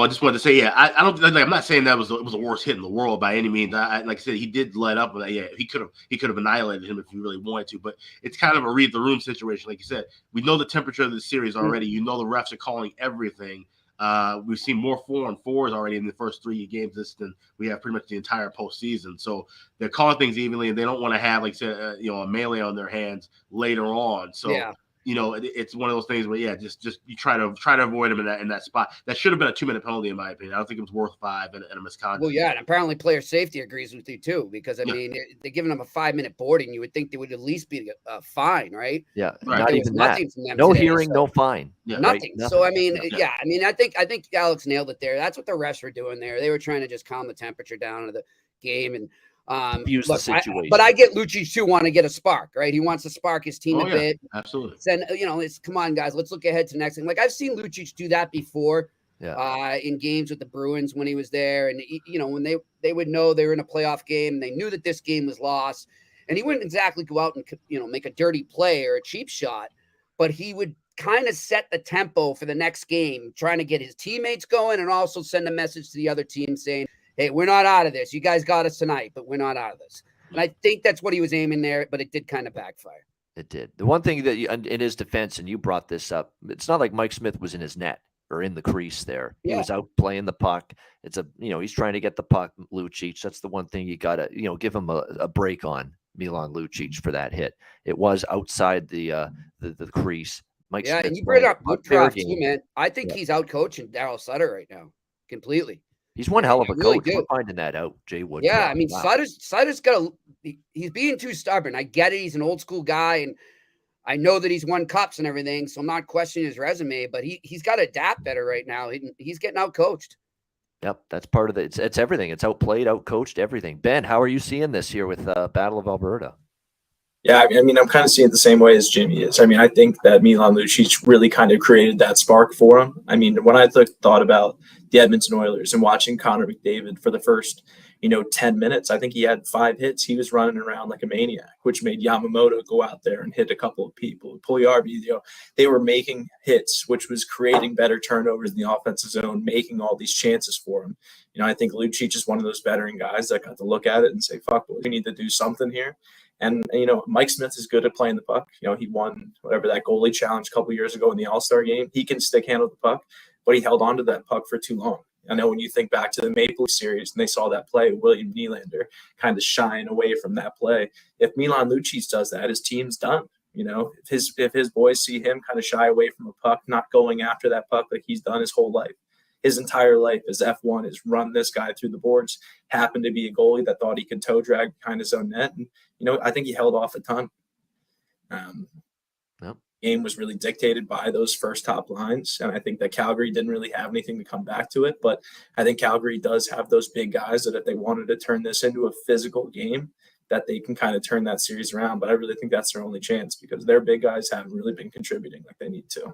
just wanted to say, I don't like. I'm not saying that was the worst hit in the world by any means. Like I said, he did let up with that. Yeah, he could have annihilated him if he really wanted to. But it's kind of a read the room situation, like you said. We know the temperature of the series already. You know the refs are calling everything. We've seen more 4-on-4s already in the first 3 games than we have pretty much the entire postseason. So they're calling things evenly, and they don't want to have, like I said, a melee on their hands later on. So. Yeah. It's one of those things where, just you try to avoid him in that spot. That should have been a 2-minute penalty, in my opinion. I don't think it was worth 5 and a misconduct. Well, yeah, and apparently player safety agrees with you too, because I mean, they're giving them a 5-minute boarding. You would think there would at least be a fine, right? Yeah, Right. not even that. From them No today, hearing, no fine. Yeah. Nothing. Right? So I mean, I think Alex nailed it there. That's what the refs were doing there. They were trying to just calm the temperature down of the game and use the situation. but I get Lucic too want to get a spark, right? He wants to spark his team a bit. Absolutely. Then it's come on, guys, let's look ahead to next thing. Like I've seen Lucic do that before. In games with the Bruins when he was there, and when they would know they were in a playoff game, and they knew that this game was lost, and he wouldn't exactly go out and make a dirty play or a cheap shot, but he would kind of set the tempo for the next game, trying to get his teammates going and also send a message to the other team saying, hey, we're not out of this. You guys got us tonight, but we're not out of this. And I think that's what he was aiming there, but it did kind of backfire. It did. The one thing that in his defense, and you brought this up, it's not like Mike Smith was in his net or in the crease there. He was out playing the puck. It's he's trying to get the puck, Lucic. That's the one thing you got to, give him a break on, Milan Lucic, for that hit. It was outside the crease. Mike Smith. And you bring up Woodcroft too, man. I think he's out coaching Darryl Sutter right now, completely. He's one hell of a really coach. We're finding that out, Jay Wood. Yeah, I mean, Sutter's got he's being too stubborn. I get it. He's an old school guy, and I know that he's won cups and everything, so I'm not questioning his resume, but he's got to adapt better right now. He's getting out coached. Yep, that's part of it. It's everything. It's outplayed, outcoached, everything. Ben, how are you seeing this here with Battle of Alberta? Yeah, I mean, I'm kind of seeing it the same way as Jimmy is. I mean, I think that Milan Lucic really kind of created that spark for him. I mean, when I thought about the Edmonton Oilers and watching Connor McDavid for the first, 10 minutes, I think he had 5 hits. He was running around like a maniac, which made Yamamoto go out there and hit a couple of people. Pugliarvi, they were making hits, which was creating better turnovers in the offensive zone, making all these chances for him. I think Lucic is one of those veteran guys that got to look at it and say, fuck, we need to do something here. And, Mike Smith is good at playing the puck. He won whatever that goalie challenge a couple of years ago in the All-Star game. He can stick handle the puck, but he held on to that puck for too long. I know when you think back to the Maple Leaf series and they saw that play, William Nylander kind of shying away from that play. If Milan Lucic does that, his team's done. If his boys see him kind of shy away from a puck, not going after that puck like he's done his whole life. His entire life as F1 is run this guy through the boards, happened to be a goalie that thought he could toe drag behind his own net. And, I think he held off a ton. Game was really dictated by those first top lines. And I think that Calgary didn't really have anything to come back to it. But I think Calgary does have those big guys that if they wanted to turn this into a physical game, that they can kind of turn that series around. But I really think that's their only chance because their big guys haven't really been contributing like they need to.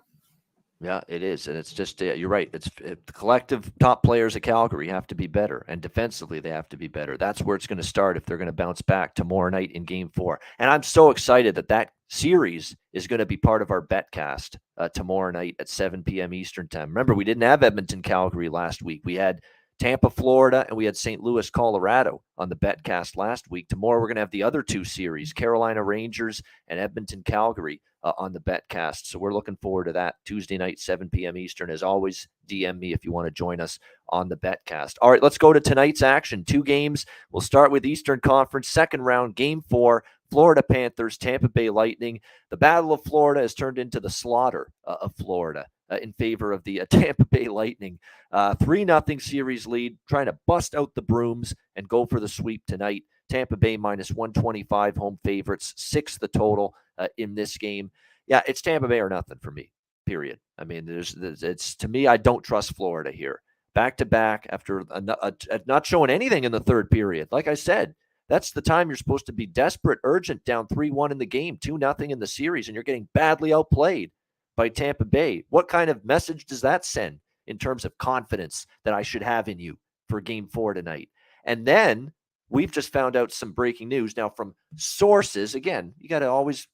Yeah, it is. And it's just, you're right. The collective top players at Calgary have to be better. And defensively, they have to be better. That's where it's going to start if they're going to bounce back tomorrow night in Game 4. And I'm so excited that series is going to be part of our betcast tomorrow night at 7 p.m. Eastern time. Remember, we didn't have Edmonton, Calgary last week. We had Tampa, Florida, and we had St. Louis, Colorado on the betcast last week. Tomorrow, we're going to have the other 2 series, Carolina Rangers and Edmonton, Calgary, on the betcast. So we're looking forward to that Tuesday night, 7 p.m. Eastern. As always, DM me if you want to join us on the betcast. All right, let's go to tonight's action. 2 games. We'll start with Eastern Conference, second round, Game 4. Florida Panthers, Tampa Bay Lightning. The Battle of Florida has turned into the slaughter of Florida in favor of the Tampa Bay Lightning. 3-0 series lead, trying to bust out the brooms and go for the sweep tonight. Tampa Bay minus 125 home favorites, 6 the total in this game. Yeah, it's Tampa Bay or nothing for me, period. I mean, it's to me, I don't trust Florida here. Back-to-back after not showing anything in the third period. Like I said, that's the time you're supposed to be desperate, urgent, down 3-1 in the game, 2-0 in the series, and you're getting badly outplayed by Tampa Bay. What kind of message does that send in terms of confidence that I should have in you for Game 4 tonight? And then we've just found out some breaking news now from sources. Again, you got to always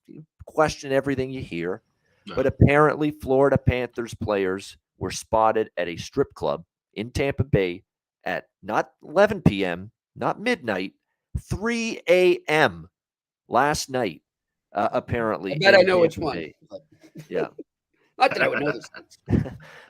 question everything you hear. No. But apparently Florida Panthers players were spotted at a strip club in Tampa Bay at not 11 p.m., not midnight, 3 a.m. last night, apparently I bet I in know which Tampa one. Bay. Yeah. Not that I would know these things.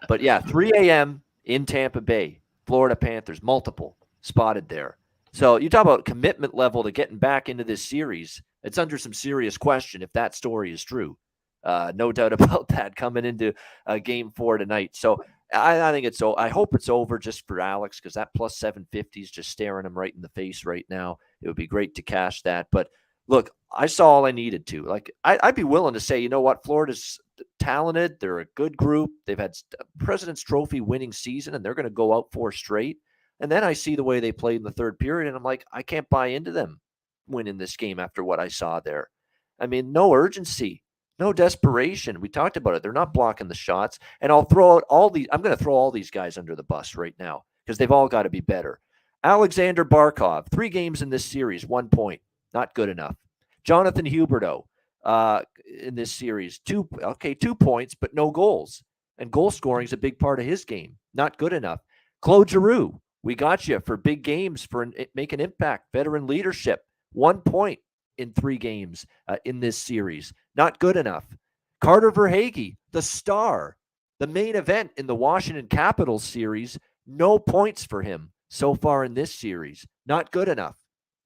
But yeah, 3 a.m. in Tampa Bay, Florida Panthers, multiple spotted there. So you talk about commitment level to getting back into this series. It's under some serious question if that story is true. No doubt about that coming into game 4 tonight. So I think it's. I hope it's over just for Alex because that plus 750 is just staring him right in the face right now. It would be great to cash that. But look, I saw all I needed to. Like I'd be willing to say, you know what, Florida's talented. They're a good group. They've had President's Trophy winning season, and they're going to go out 4 straight. And then I see the way they played in the third period, and I'm like, I can't buy into them winning this game after what I saw there. I mean, no urgency, no desperation. We talked about it. They're not blocking the shots. And I'll throw out I'm going to throw all these guys under the bus right now because they've all got to be better. Alexander Barkov, 3 games in this series, 1 point. Not good enough. Jonathan Huberdeau, in this series, 2 points, but no goals. And goal scoring is a big part of his game. Not good enough. Claude Giroux, we got you for big games, for make an impact, veteran leadership. 1 point in 3 games in this series. Not good enough. Carter Verhaeghe, the star, the main event in the Washington Capitals series, no points for him so far in this series. Not good enough.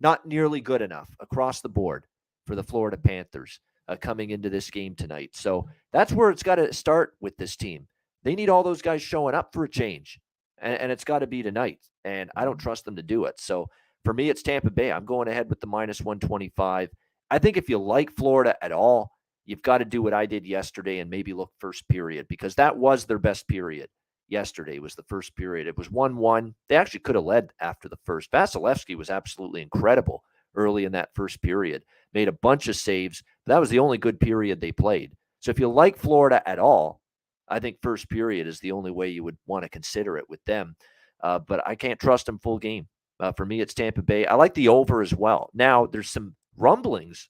Not nearly good enough across the board for the Florida Panthers coming into this game tonight. So that's where it's got to start with this team. They need all those guys showing up for a change, and it's got to be tonight. And I don't trust them to do it. So for me, it's Tampa Bay. I'm going ahead with the minus 125. I think if you like Florida at all, you've got to do what I did yesterday and maybe look first period, because that was their best period. Yesterday was the first period. It was 1-1. They actually could have led after the first. Vasilevsky was absolutely incredible early in that first period. Made a bunch of saves. That was the only good period they played. So if you like Florida at all, I think first period is the only way you would want to consider it with them. But I can't trust them full game. For me, it's Tampa Bay. I like the over as well. Now, there's some rumblings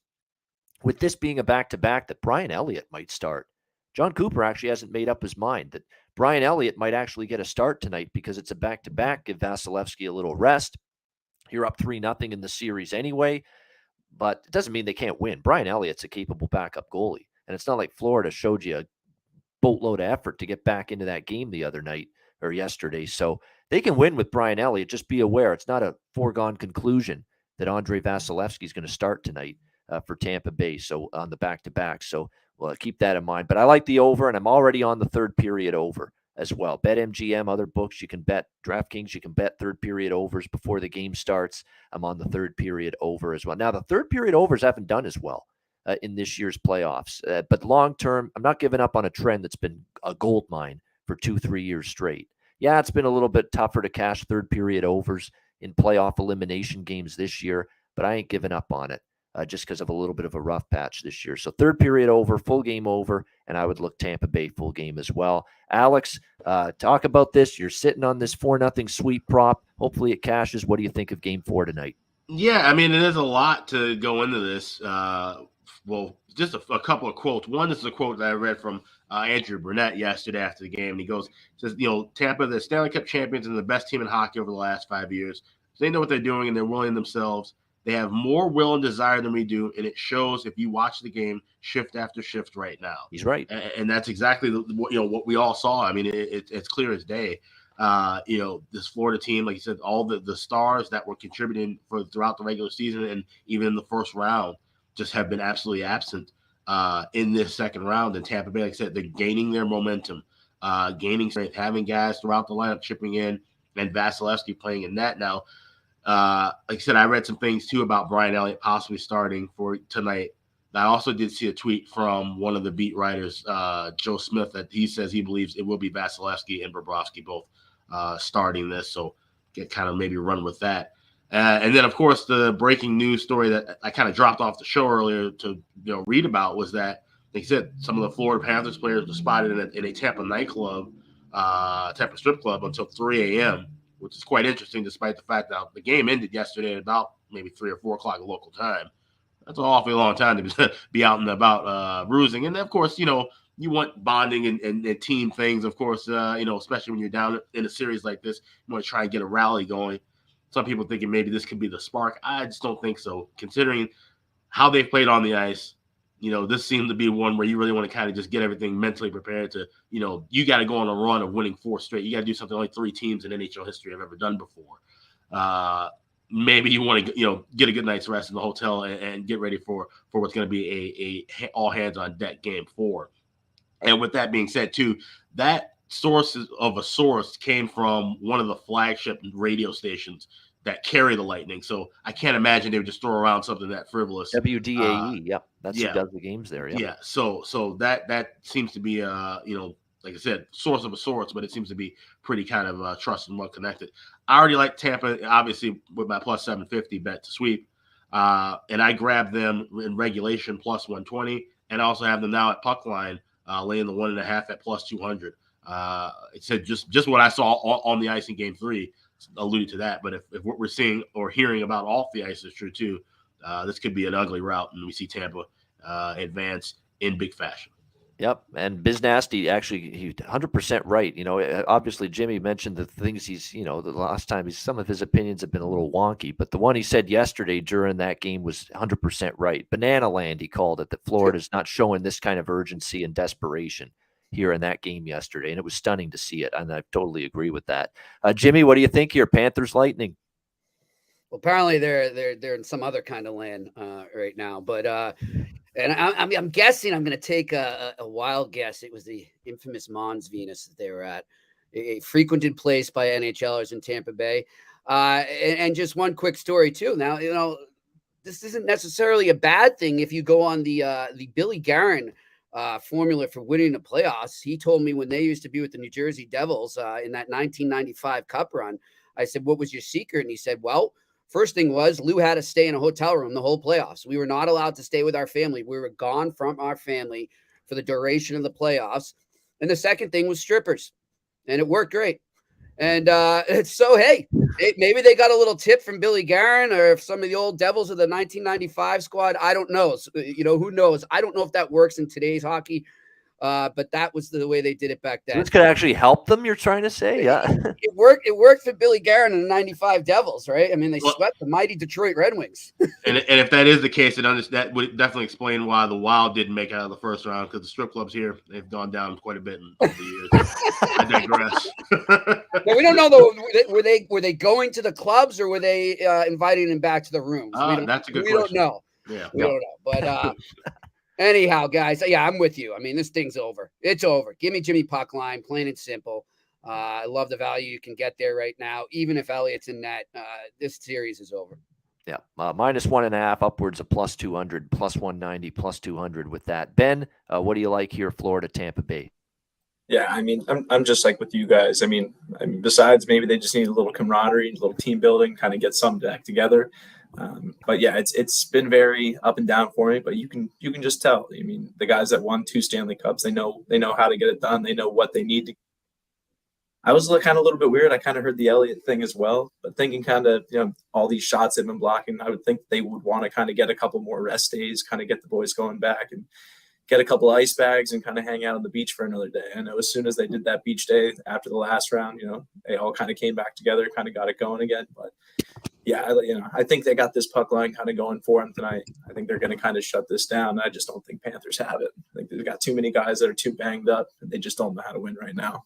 with this being a back-to-back that Brian Elliott might start. John Cooper actually hasn't made up his mind that Brian Elliott might actually get a start tonight because it's a back-to-back. Give Vasilevsky a little rest. You're up 3-0 in the series anyway, but it doesn't mean they can't win. Brian Elliott's a capable backup goalie, and it's not like Florida showed you a boatload of effort to get back into that game the other night or yesterday. So they can win with Brian Elliott. Just be aware it's not a foregone conclusion that Andrei Vasilevsky is going to start tonight for Tampa Bay. So on the back-to-back. So keep that in mind. But I like the over, and I'm already on the third period over as well. BetMGM, other books you can bet. DraftKings, you can bet third period overs before the game starts. I'm on the third period over as well. Now, the third period overs haven't done as well in this year's playoffs. But long-term, I'm not giving up on a trend that's been a gold mine for 2-3 years straight. Yeah, it's been a little bit tougher to cash third period overs in playoff elimination games this year, but I ain't giving up on it just because of a little bit of a rough patch this year. So third period over, full game over, and I would look Tampa Bay full game as well. Alex, talk about this. You're sitting on this 4-0 sweep prop. Hopefully it cashes. What do you think of game 4 tonight? Yeah, I mean, there's a lot to go into this. Well, just a couple of quotes. One is a quote that I read from Andrew Burnett yesterday after the game. And he says, Tampa, the Stanley Cup champions and the best team in hockey over the last 5 years. So they know what they're doing, and they're willing themselves. They have more will and desire than we do, and it shows if you watch the game shift after shift right now. He's right. And that's exactly what we all saw. I mean, it's clear as day. This Florida team, like you said, all the stars that were contributing throughout the regular season and even in the first round just have been absolutely absent in this second round. And Tampa Bay, like I said, they're gaining their momentum, gaining strength, having guys throughout the lineup chipping in, and Vasilevsky playing in net now. Like I said, I read some things too about Brian Elliott possibly starting for tonight. I also did see a tweet from one of the beat writers, Joe Smith, that he says he believes it will be Vasilevsky and Bobrovsky both starting this. So get kind of maybe run with that. And then, of course, the breaking news story that I kind of dropped off the show earlier to read about was that, like I said, some of the Florida Panthers players were spotted in a Tampa nightclub, Tampa strip club until 3 a.m., which is quite interesting, despite the fact that the game ended yesterday at about maybe 3 or 4 o'clock local time. That's an awfully long time to be out and about bruising. And, of course, you want bonding and team things, of course, especially when you're down in a series like this, you want to try and get a rally going. Some people thinking maybe this could be the spark. I just don't think so, considering how they've played on the ice. This seemed to be one where you really want to kind of just get everything mentally prepared to, you got to go on a run of winning 4 straight. You got to do something only 3 teams in NHL history have ever done before. Maybe you want to, get a good night's rest in the hotel and get ready for what's going to be a all hands on deck game 4. And with that being said, too, that source of a source came from one of the flagship radio stations that carry the Lightning. So I can't imagine they would just throw around something that frivolous. WDAE, yep. That's who does the games there. Yep. Yeah. So that seems to be, like I said, source of a source, but it seems to be pretty kind of trusted and well connected. I already like Tampa, obviously, with my plus 750 bet to sweep. And I grabbed them in regulation plus 120, and I also have them now at puck line, laying the 1.5 at plus 200. It said just what I saw on the ice in game 3 alluded to that. But if what we're seeing or hearing about off the ice is true too, this could be an ugly route, and we see Tampa advance in big fashion. Yep, and Biz Nasty actually, he 100% right. Obviously Jimmy mentioned the things he's, the last time some of his opinions have been a little wonky, but the one he said yesterday during that game was 100% right. Banana land, he called it, that Florida's not showing this kind of urgency and desperation here in that game yesterday, and it was stunning to see it, and I totally agree with that. Jimmy, what do you think here? Panthers Lightning. Well, apparently they're in some other kind of land right now, but and I'm guessing, I'm going to take a wild guess. It was the infamous Mons Venus that they were at, a frequented place by NHLers in Tampa Bay. And just one quick story too. Now, this isn't necessarily a bad thing if you go on the Billy Guerin formula for winning the playoffs. He told me when they used to be with the New Jersey Devils in that 1995 Cup run, I said, what was your secret? And he said, well, first thing was Lou had to stay in a hotel room the whole playoffs. We were not allowed to stay with our family. We were gone from our family for the duration of the playoffs. And the second thing was strippers, and it worked great. And so, hey, maybe they got a little tip from Billy Guerin or if some of the old Devils of the 1995 squad. I don't know. So, who knows? I don't know if that works in today's hockey. But that was the way they did it back then. So this could actually help them, you're trying to say? Yeah. It worked for Billy Guerin and the 95 Devils, right? I mean, they swept the mighty Detroit Red Wings. and if that is the case, that would definitely explain why the Wild didn't make it out of the first round, because the strip clubs here, they've gone down quite a bit over the years. I digress. Now, we don't know, though, were they going to the clubs or were they inviting them back to the rooms? That's a good question. We don't know. Yeah. We don't know. But anyhow, guys, yeah, I'm with you. I mean, this thing's over. It's over. Give me Jimmy puck line, plain and simple. I love the value you can get there right now. Even if Elliott's in net, this series is over. Yeah, minus 1.5, upwards of plus 200, plus 190, plus 200 with that. Ben, what do you like here, Florida, Tampa Bay? Yeah, I mean, I'm just like with you guys. I mean, besides maybe they just need a little camaraderie, a little team building, kind of get something back together. But yeah, it's been very up and down for me, but you can just tell. I mean, the guys that won 2 Stanley Cups, they know how to get it done. They know what they need to. I was kind of a little bit weird. I kind of heard the Elliott thing as well, but thinking kind of, all these shots they've been blocking, I would think they would want to kind of get a couple more rest days, kind of get the boys going back and get a couple ice bags and kind of hang out on the beach for another day. I know as soon as they did that beach day after the last round, they all kind of came back together, kind of got it going again. But yeah, I think they got this puck line kind of going for them tonight. I think they're going to kind of shut this down. I just don't think Panthers have it. I think they've got too many guys that are too banged up, and they just don't know how to win right now.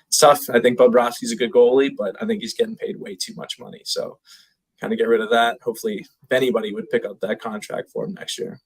It's tough. I think Bobrovsky's a good goalie, but I think he's getting paid way too much money. So kind of get rid of that. Hopefully, if anybody would pick up that contract for him next year.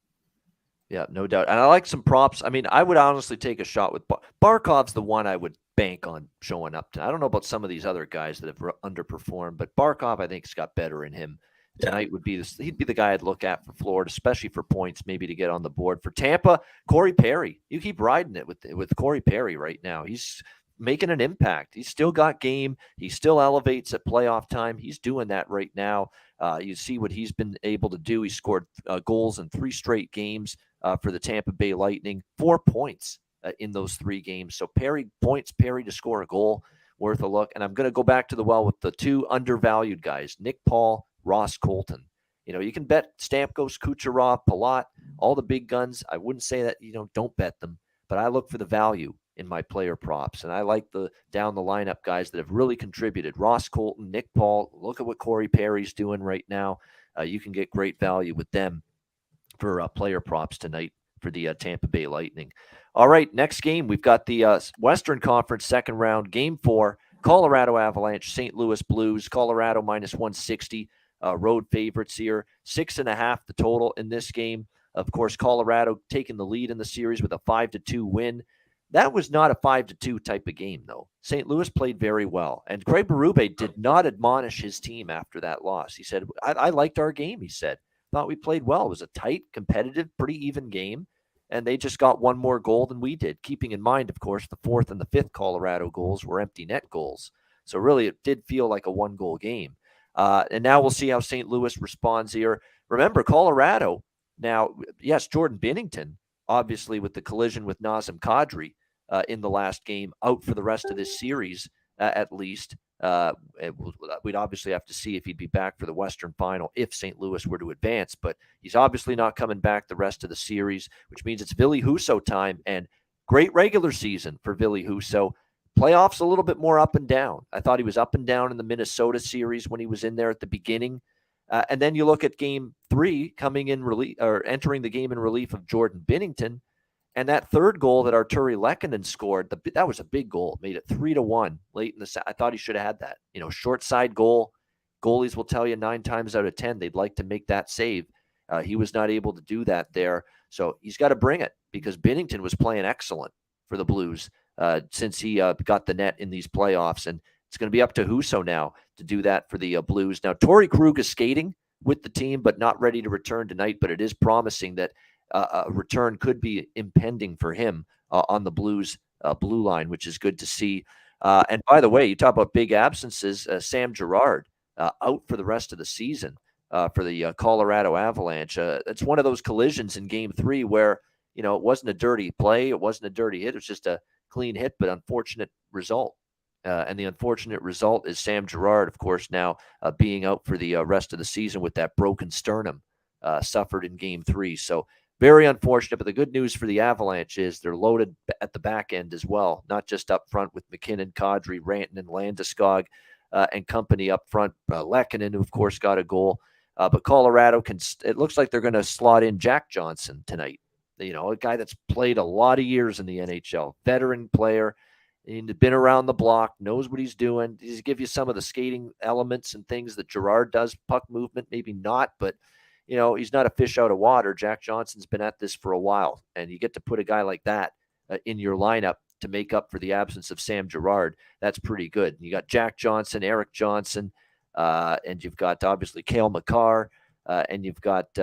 Yeah, no doubt. And I like some props. I mean, I would honestly take a shot with Barkov's the one I would bank on showing up. I don't know about some of these other guys that have underperformed, but Barkov, I think, has got better in him. Tonight would be this. He'd be the guy I'd look at for Florida, especially for points, maybe to get on the board. For Tampa, Corey Perry. You keep riding it with Corey Perry right now. He's making an impact. He's still got game. He still elevates at playoff time. He's doing that right now. You see what he's been able to do. He scored goals in 3 straight games for the Tampa Bay Lightning. 4 points in those 3 games. So Perry to score a goal, worth a look. And I'm going to go back to the well with the 2 undervalued guys, Nick Paul, Ross Colton. You can bet Stamkos, Kucherov, Palat, all the big guns. I wouldn't say that, don't bet them. but I look for the value in my player props, and I like the down the lineup guys that have really contributed. Ross Colton, Nick Paul. Look at what Corey Perry's doing right now. You can get great value with them for player props tonight for the Tampa Bay Lightning. All right, next game we've got the Western Conference second round, Game 4. Colorado Avalanche, St. Louis Blues. Colorado minus 160. Road favorites here. 6.5 the total in this game. Of course, Colorado taking the lead in the series with a 5-2 win. That was not a 5-2 type of game, though. St. Louis played very well. And Craig Berube did not admonish his team after that loss. He said, I liked our game, he said. Thought we played well. It was a tight, competitive, pretty even game. And they just got one more goal than we did, keeping in mind, of course, the fourth and the fifth Colorado goals were empty net goals. So really, it did feel like a one-goal game. And now we'll see how St. Louis responds here. Remember, Colorado, now, yes, Jordan Binnington, obviously with the collision with Nazem Kadri in the last game, out for the rest of this series at least. We'd obviously have to see if he'd be back for the Western Final if St. Louis were to advance, but he's obviously not coming back the rest of the series, which means it's Ville Husso time, and great regular season for Ville Husso. Playoffs a little bit more up and down. I thought he was up and down in the Minnesota series when he was in there at the beginning. And then you look at Game 3 coming in relief or entering the game in relief of Jordan Binnington. And that third goal that Arturi Lehkonen scored, that was a big goal. It made it 3-1 late in the set. I thought he should have had that. Short side goal. Goalies will tell you 9 times out of 10 they'd like to make that save. He was not able to do that there. So he's got to bring it because Binnington was playing excellent for the Blues since he got the net in these playoffs. And it's going to be up to Husso now to do that for the Blues. Now, Torrey Krug is skating with the team, but not ready to return tonight. But it is promising that a return could be impending for him on the Blues blue line, which is good to see. And by the way, you talk about big absences. Sam Girard out for the rest of the season for the Colorado Avalanche. It's one of those collisions in Game 3 where, it wasn't a dirty play. It wasn't a dirty hit. It was just a clean hit, but unfortunate result. And the unfortunate result is Sam Girard, of course, now being out for the rest of the season with that broken sternum suffered in Game 3. So very unfortunate, but the good news for the Avalanche is they're loaded at the back end as well, not just up front with McKinnon, Kadri, Rantanen, Landeskog, and company up front. Lehkonen, who, of course, got a goal. But Colorado it looks like they're going to slot in Jack Johnson tonight. A guy that's played a lot of years in the NHL, veteran player, and been around the block, knows what he's doing. He's give you some of the skating elements and things that Girard does, puck movement, maybe not, but he's not a fish out of water. Jack Johnson's been at this for a while, and you get to put a guy like that in your lineup to make up for the absence of Sam Girard. That's pretty good. You got Jack Johnson, Eric Johnson, and you've got obviously Cale Makar, and you've got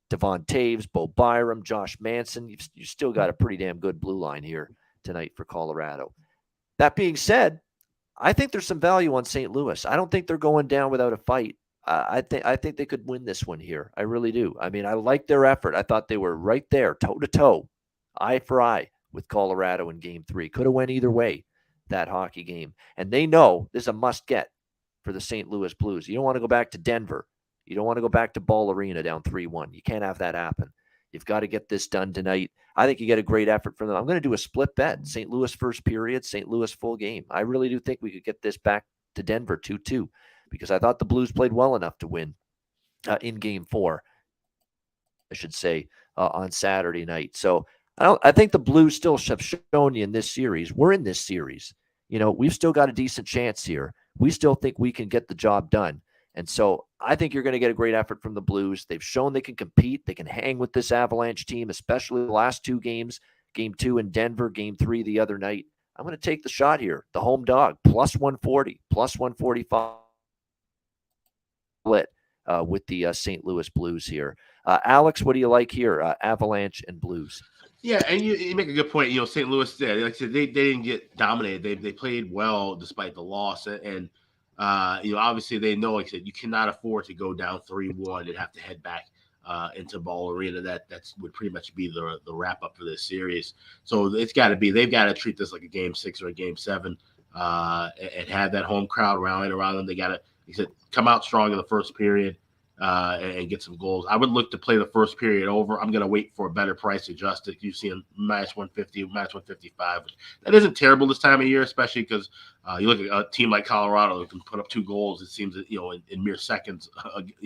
Devon Taves, Bo Byram, Josh Manson. You've still got a pretty damn good blue line here tonight for Colorado. That being said, I think there's some value on St. Louis. I don't think they're going down without a fight. I think they could win this one here. I really do. I mean, I like their effort. I thought they were right there, toe-to-toe, eye for eye with Colorado in Game 3. Could have went either way, that hockey game. And they know this is a must-get for the St. Louis Blues. You don't want to go back to Denver. You don't want to go back to Ball Arena down 3-1. You can't have that happen. You've got to get this done tonight. I think you get a great effort from them. I'm going to do a split bet. St. Louis first period, St. Louis full game. I really do think we could get this back to Denver 2-2 because I thought the Blues played well enough to win in Game 4, I should say, on Saturday night. So I think the Blues still have shown you in this series. We're in this series. We've still got a decent chance here. We still think we can get the job done. And so I think you're going to get a great effort from the Blues. They've shown they can compete. They can hang with this Avalanche team, especially the last 2 games, Game 2 in Denver, Game 3 the other night. I'm going to take the shot here. The home dog, plus 140, plus 145 with the St. Louis Blues here. Alex, what do you like here? Avalanche and Blues. Yeah, and you make a good point. St. Louis, like I said, they didn't get dominated. They played well despite the loss. And obviously they know, like I said, you cannot afford to go down 3-1 and have to head back into Ball Arena. That would pretty much be the wrap up for this series. So they've got to treat this like a Game 6 or a Game 7 and have that home crowd rallying around them. They got to, like I said, come out strong in the first period, and get some goals. I would look to play the first period over. I'm going to wait for a better price adjusted. You've seen minus 150, minus 155. That isn't terrible this time of year, especially because you look at a team like Colorado that can put up 2 goals, it seems, in mere seconds,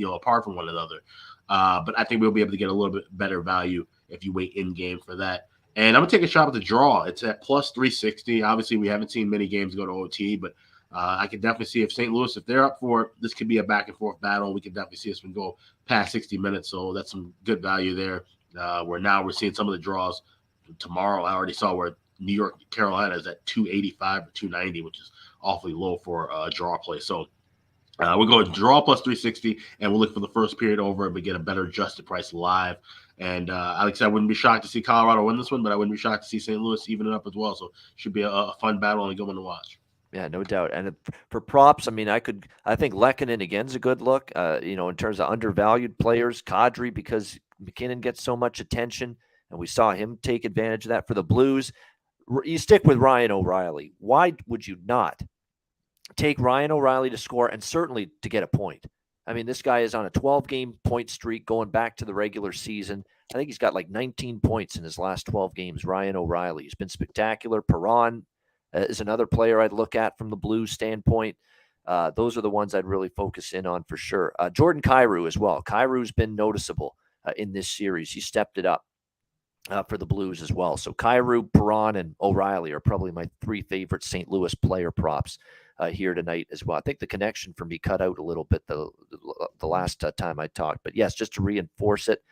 apart from one another. But I think we'll be able to get a little bit better value if you wait in game for that. And I'm going to take a shot at the draw. It's at plus 360. Obviously, we haven't seen many games go to OT, but I can definitely see if St. Louis, if they're up for it, this could be a back-and-forth battle. We can definitely see this one go past 60 minutes, so that's some good value there. Where now we're seeing some of the draws tomorrow. I already saw where New York, Carolina is at 285 or 290, which is awfully low for a draw play. So we're going to draw plus 360, and we'll look for the first period over and we get a better adjusted price live. And Alex, I wouldn't be shocked to see Colorado win this one, but I wouldn't be shocked to see St. Louis even it up as well. So it should be a fun battle and a good one to watch. Yeah, no doubt. And for props, I mean, I think Lehkonen again is a good look. In terms of undervalued players, Kadri, because McKinnon gets so much attention, and we saw him take advantage of that for the Blues. You stick with Ryan O'Reilly. Why would you not take Ryan O'Reilly to score and certainly to get a point? I mean, this guy is on a 12-game point streak going back to the regular season. I think he's got like 19 points in his last 12 games. Ryan O'Reilly. He's been spectacular. Perron is another player I'd look at from the Blues standpoint. Those are the ones I'd really focus in on for sure. Jordan Kyrou as well. Kyrou's been noticeable in this series. He stepped it up for the Blues as well. So Kyrou, Perron, and O'Reilly are probably my 3 favorite St. Louis player props here tonight as well. I think the connection for me cut out a little bit the last time I talked. But yes, just to reinforce it,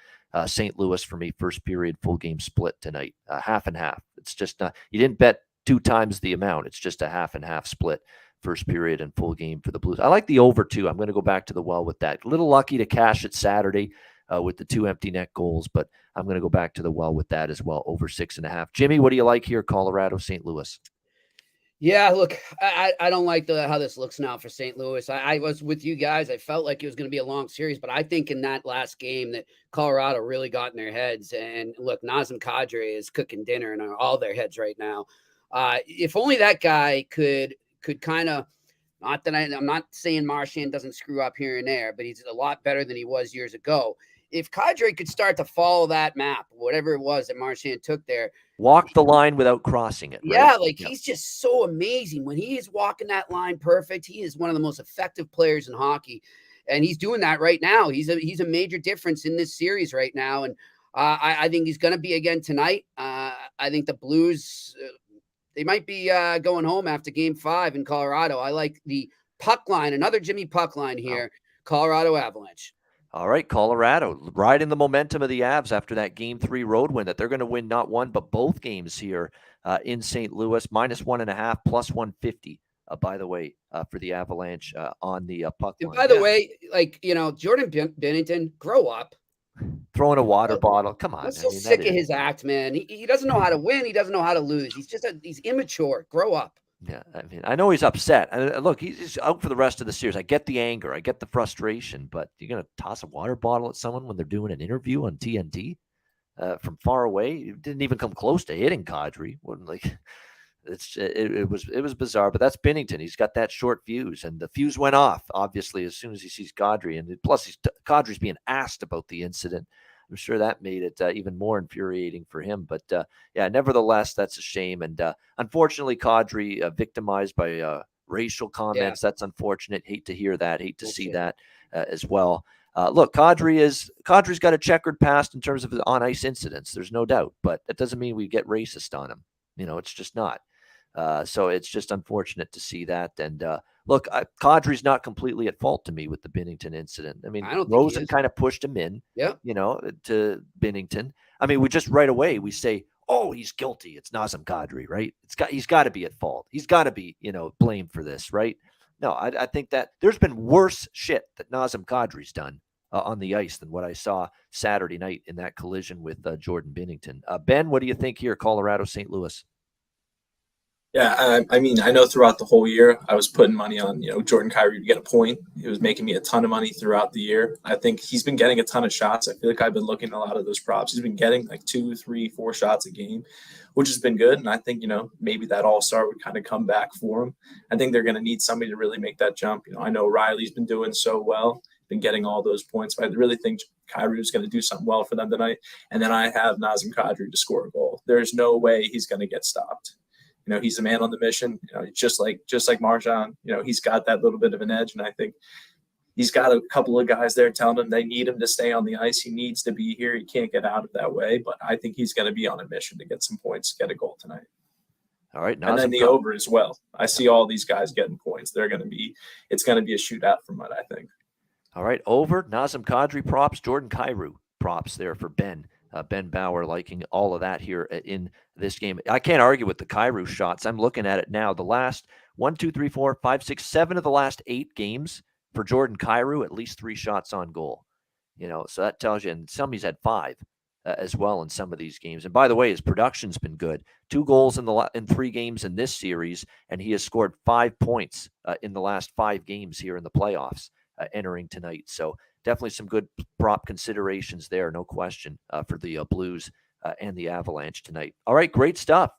St. Louis for me, first period, full game split tonight, half and half. It's just not, you didn't bet 2 times the amount. It's just a half and half split, first period and full game for the Blues. I like the over too. I'm going to go back to the well with that. A little lucky to cash it Saturday with the 2 empty net goals, but I'm going to go back to the well with that as well, over 6.5. Jimmy, what do you like here? Colorado, St. Louis. Yeah, look, I don't like how this looks now for St. Louis. I was with you guys. I felt like it was going to be a long series, but I think in that last game that Colorado really got in their heads. And look, Nazem Kadri is cooking dinner in all their heads right now. If only that guy could kind of, not that I'm not saying Marchand doesn't screw up here and there, but he's a lot better than he was years ago. If Kadri could start to follow that map, whatever it was that Marchand took there, walk the line without crossing it. Right? Yeah, he's just so amazing. When he is walking that line perfect, he is one of the most effective players in hockey. And he's doing that right now. He's a major difference in this series right now. And I think he's going to be again tonight. I think the Blues, they might be going home after game 5 in Colorado. I like the puck line, another Jimmy puck line here, Colorado Avalanche. All right, Colorado riding the momentum of the Avs after that Game 3 road win that they're going to win not one but both games here in St. Louis. Minus 1.5, plus 150. By the way, for the Avalanche on the puck line. And by the way, Jordan Binnington, grow up. Throwing a water bottle. Come on. I'm so sick of his act, man. He doesn't know how to win. He doesn't know how to lose. He's immature. Grow up. Yeah, I mean, I know he's upset. Look, he's out for the rest of the series. I get the anger. I get the frustration. But you're going to toss a water bottle at someone when they're doing an interview on TNT from far away? It didn't even come close to hitting Kadri. It was bizarre. But that's Binnington. He's got that short fuse. And the fuse went off, obviously, as soon as he sees Kadri. And plus, Kadri's being asked about the incident. I'm sure that made it even more infuriating for him. But yeah, nevertheless, that's a shame. And unfortunately, Kadri victimized by racial comments. Yeah. That's unfortunate. Hate to hear that. Hate to see that as well. Look, Kadri's got a checkered past in terms of on ice incidents. There's no doubt. But that doesn't mean we get racist on him. It's just not. So it's just unfortunate to see that. And look, Kadri's not completely at fault to me with the Binnington incident. I mean, Rosen kind of pushed him in, to Binnington. I mean, we just right away, we say, oh, he's guilty. It's Nazem Kadri, right? He's got to be at fault. He's got to be, blamed for this, right? No, I think that there's been worse shit that Nazem Kadri's done on the ice than what I saw Saturday night in that collision with Jordan Binnington. Ben, what do you think here, Colorado, St. Louis? Yeah, I mean, I know throughout the whole year I was putting money on, Jordan Kyrou to get a point. It was making me a ton of money throughout the year. I think he's been getting a ton of shots. I feel like I've been looking at a lot of those props. He's been getting like 2, 3, 4 shots a game, which has been good. And I think, maybe that all-star would kind of come back for him. I think they're going to need somebody to really make that jump. I know Riley's been doing so well, been getting all those points. But I really think Kyrie is going to do something well for them tonight. And then I have Nazem Kadri to score a goal. There's no way he's going to get stopped. He's a man on the mission. Just like Marjan. He's got that little bit of an edge, and I think he's got a couple of guys there telling him they need him to stay on the ice. He needs to be here. He can't get out of that way. But I think he's going to be on a mission to get some points, get a goal tonight. All right. And then the over as well. I see all these guys getting points. It's going to be a shootout from what I think. All right. Over. Nazem Kadri props. Jordan Kyrou props there for Ben. Ben Bauer liking all of that here in this game. I can't argue with the Kyrou shots. I'm looking at it now. The last 1, 2, 3, 4, 5, 6, 7 of the last 8 games for Jordan Kyrou, at least 3 shots on goal. So that tells you, and some he's had 5 as well in some of these games. And by the way, his production's been good. 2 goals in 3 games in this series, and he has scored 5 points in the last 5 games here in the playoffs entering tonight. So definitely some good prop considerations there, no question, for the Blues and the Avalanche tonight. All right, great stuff.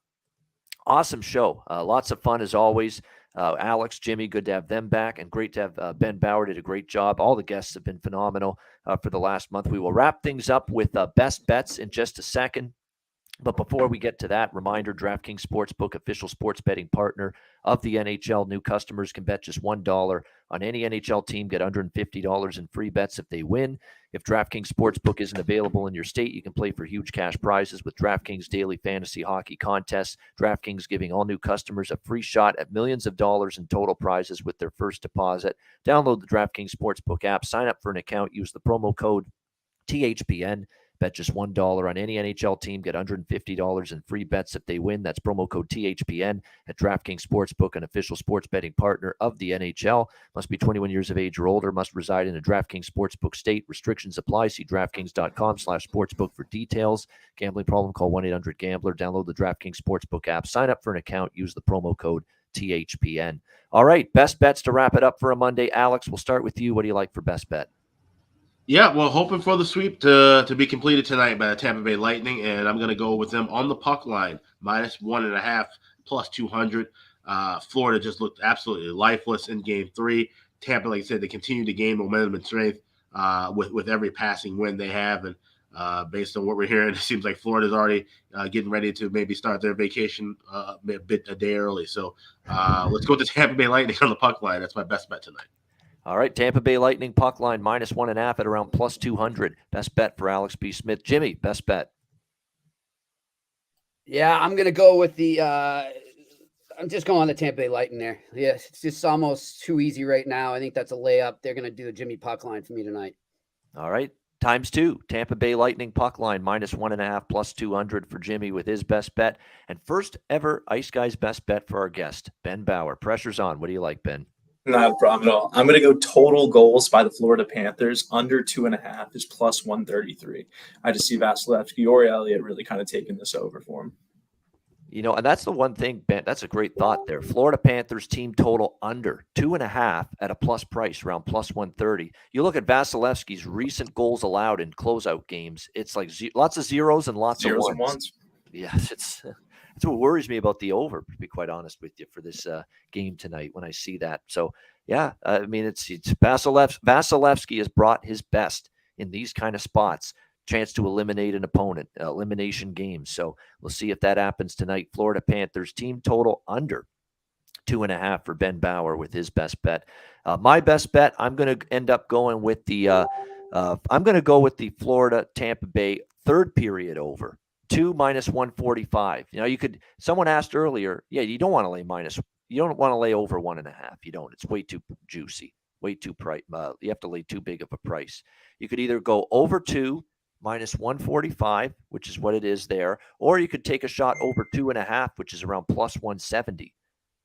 Awesome show. Lots of fun as always. Alex, Jimmy, good to have them back, and great to have Ben Bauer. Did a great job. All the guests have been phenomenal for the last month. We will wrap things up with best bets in just a second. But before we get to that, reminder, DraftKings Sportsbook, official sports betting partner of the NHL. New customers can bet just $1 on any NHL team, get $150 in free bets if they win. If DraftKings Sportsbook isn't available in your state, you can play for huge cash prizes with DraftKings Daily Fantasy Hockey Contests. DraftKings giving all new customers a free shot at millions of dollars in total prizes with their first deposit. Download the DraftKings Sportsbook app, sign up for an account, use the promo code THPN. Bet just $1 on any NHL team. Get $150 in free bets if they win. That's promo code THPN at DraftKings Sportsbook, an official sports betting partner of the NHL. Must be 21 years of age or older. Must reside in a DraftKings Sportsbook state. Restrictions apply. See DraftKings.com/sportsbook for details. Gambling problem? Call 1-800-GAMBLER. Download the DraftKings Sportsbook app. Sign up for an account. Use the promo code THPN. All right, best bets to wrap it up for a Monday. Alex, we'll start with you. What do you like for best bet? Yeah, well, hoping for the sweep to be completed tonight by the Tampa Bay Lightning, and I'm going to go with them on the puck line, -1.5, +200. Florida just looked absolutely lifeless in Game 3. Tampa, like I said, they continue to gain momentum and strength with every passing win they have, and based on what we're hearing, it seems like Florida's already getting ready to maybe start their vacation a day early. So let's go to Tampa Bay Lightning on the puck line. That's my best bet tonight. All right, Tampa Bay Lightning puck line -1.5 at around +200. Best bet for Alex B. Smith. Jimmy, best bet. Yeah, I'm going to go with I'm just going on the Tampa Bay Lightning there. Yeah, it's just almost too easy right now. I think that's a layup. They're going to do a Jimmy puck line for me tonight. All right, ×2. Tampa Bay Lightning puck line -1.5 +200 for Jimmy with his best bet. And first ever Ice Guys best bet for our guest, Ben Bauer. Pressure's on. What do you like, Ben? Not a problem at all. I'm going to go total goals by the Florida Panthers under 2.5 is +133. I just see Vasilevsky or Elliott really kind of taking this over for him. And that's the one thing, Ben, that's a great thought there. Florida Panthers team total under 2.5 at a plus price, around +130. You look at Vasilevsky's recent goals allowed in closeout games. It's like lots of zeros and lots zeros of ones. Yes, that's what worries me about the over, to be quite honest with you, for this game tonight when I see that. So, yeah, I mean, it's Vasilevsky has brought his best in these kind of spots. Chance to eliminate an opponent, elimination games. So we'll see if that happens tonight. Florida Panthers team total under 2.5 for Ben Bauer with his best bet. My best bet, I'm going to end up going with the Florida Tampa Bay third period over 2 -145. Someone asked earlier, you don't want to lay you don't want to lay over 1.5. You don't. It's way too juicy, way too price. You have to lay too big of a price. You could either go over 2 -145, which is what it is there, or you could take a shot over 2.5, which is around +170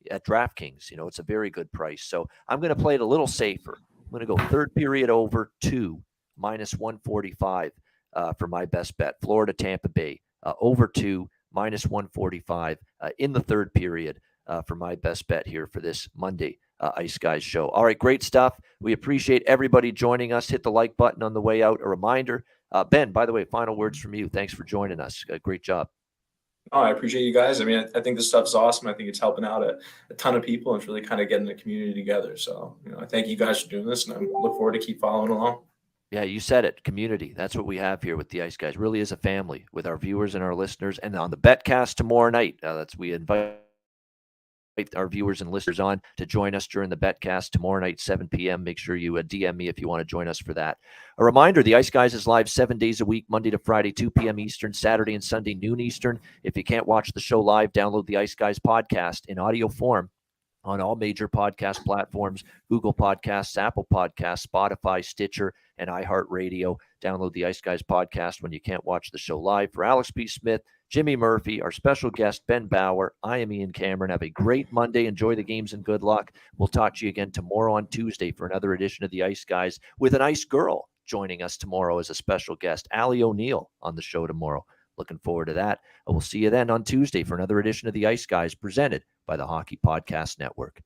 at DraftKings. It's a very good price. So I'm going to play it a little safer. I'm going to go third period over 2 -145 for my best bet. Florida Tampa Bay over 2 -145 in the third period for my best bet here for this Monday Ice Guys show. All right, great stuff. We appreciate everybody joining us. Hit the like button on the way out. A reminder, Ben, by the way, final words from you. Thanks for joining us. Great job. Oh, I appreciate you guys. I mean, I think this stuff's awesome. I think it's helping out a ton of people, and it's really kind of getting the community together. So, I thank you guys for doing this, and I look forward to keep following along. Yeah, you said it. Community. That's what we have here with the Ice Guys. Really is a family with our viewers and our listeners. And on the Betcast tomorrow night, we invite our viewers and listeners on to join us during the Betcast tomorrow night, 7 p.m. Make sure you DM me if you want to join us for that. A reminder, the Ice Guys is live 7 days a week, Monday to Friday, 2 p.m. Eastern, Saturday and Sunday, noon Eastern. If you can't watch the show live, download the Ice Guys podcast in audio form on all major podcast platforms, Google Podcasts, Apple Podcasts, Spotify, Stitcher, and iHeartRadio. Download the Ice Guys podcast when you can't watch the show live. For Alex B. Smith, Jimmy Murphy, our special guest, Ben Bauer, I am Ian Cameron. Have a great Monday. Enjoy the games and good luck. We'll talk to you again tomorrow on Tuesday for another edition of the Ice Guys with an ice girl joining us tomorrow as a special guest, Allie O'Neill, on the show tomorrow. Looking forward to that. We'll see you then on Tuesday for another edition of the Ice Guys presented by the Hockey Podcast Network.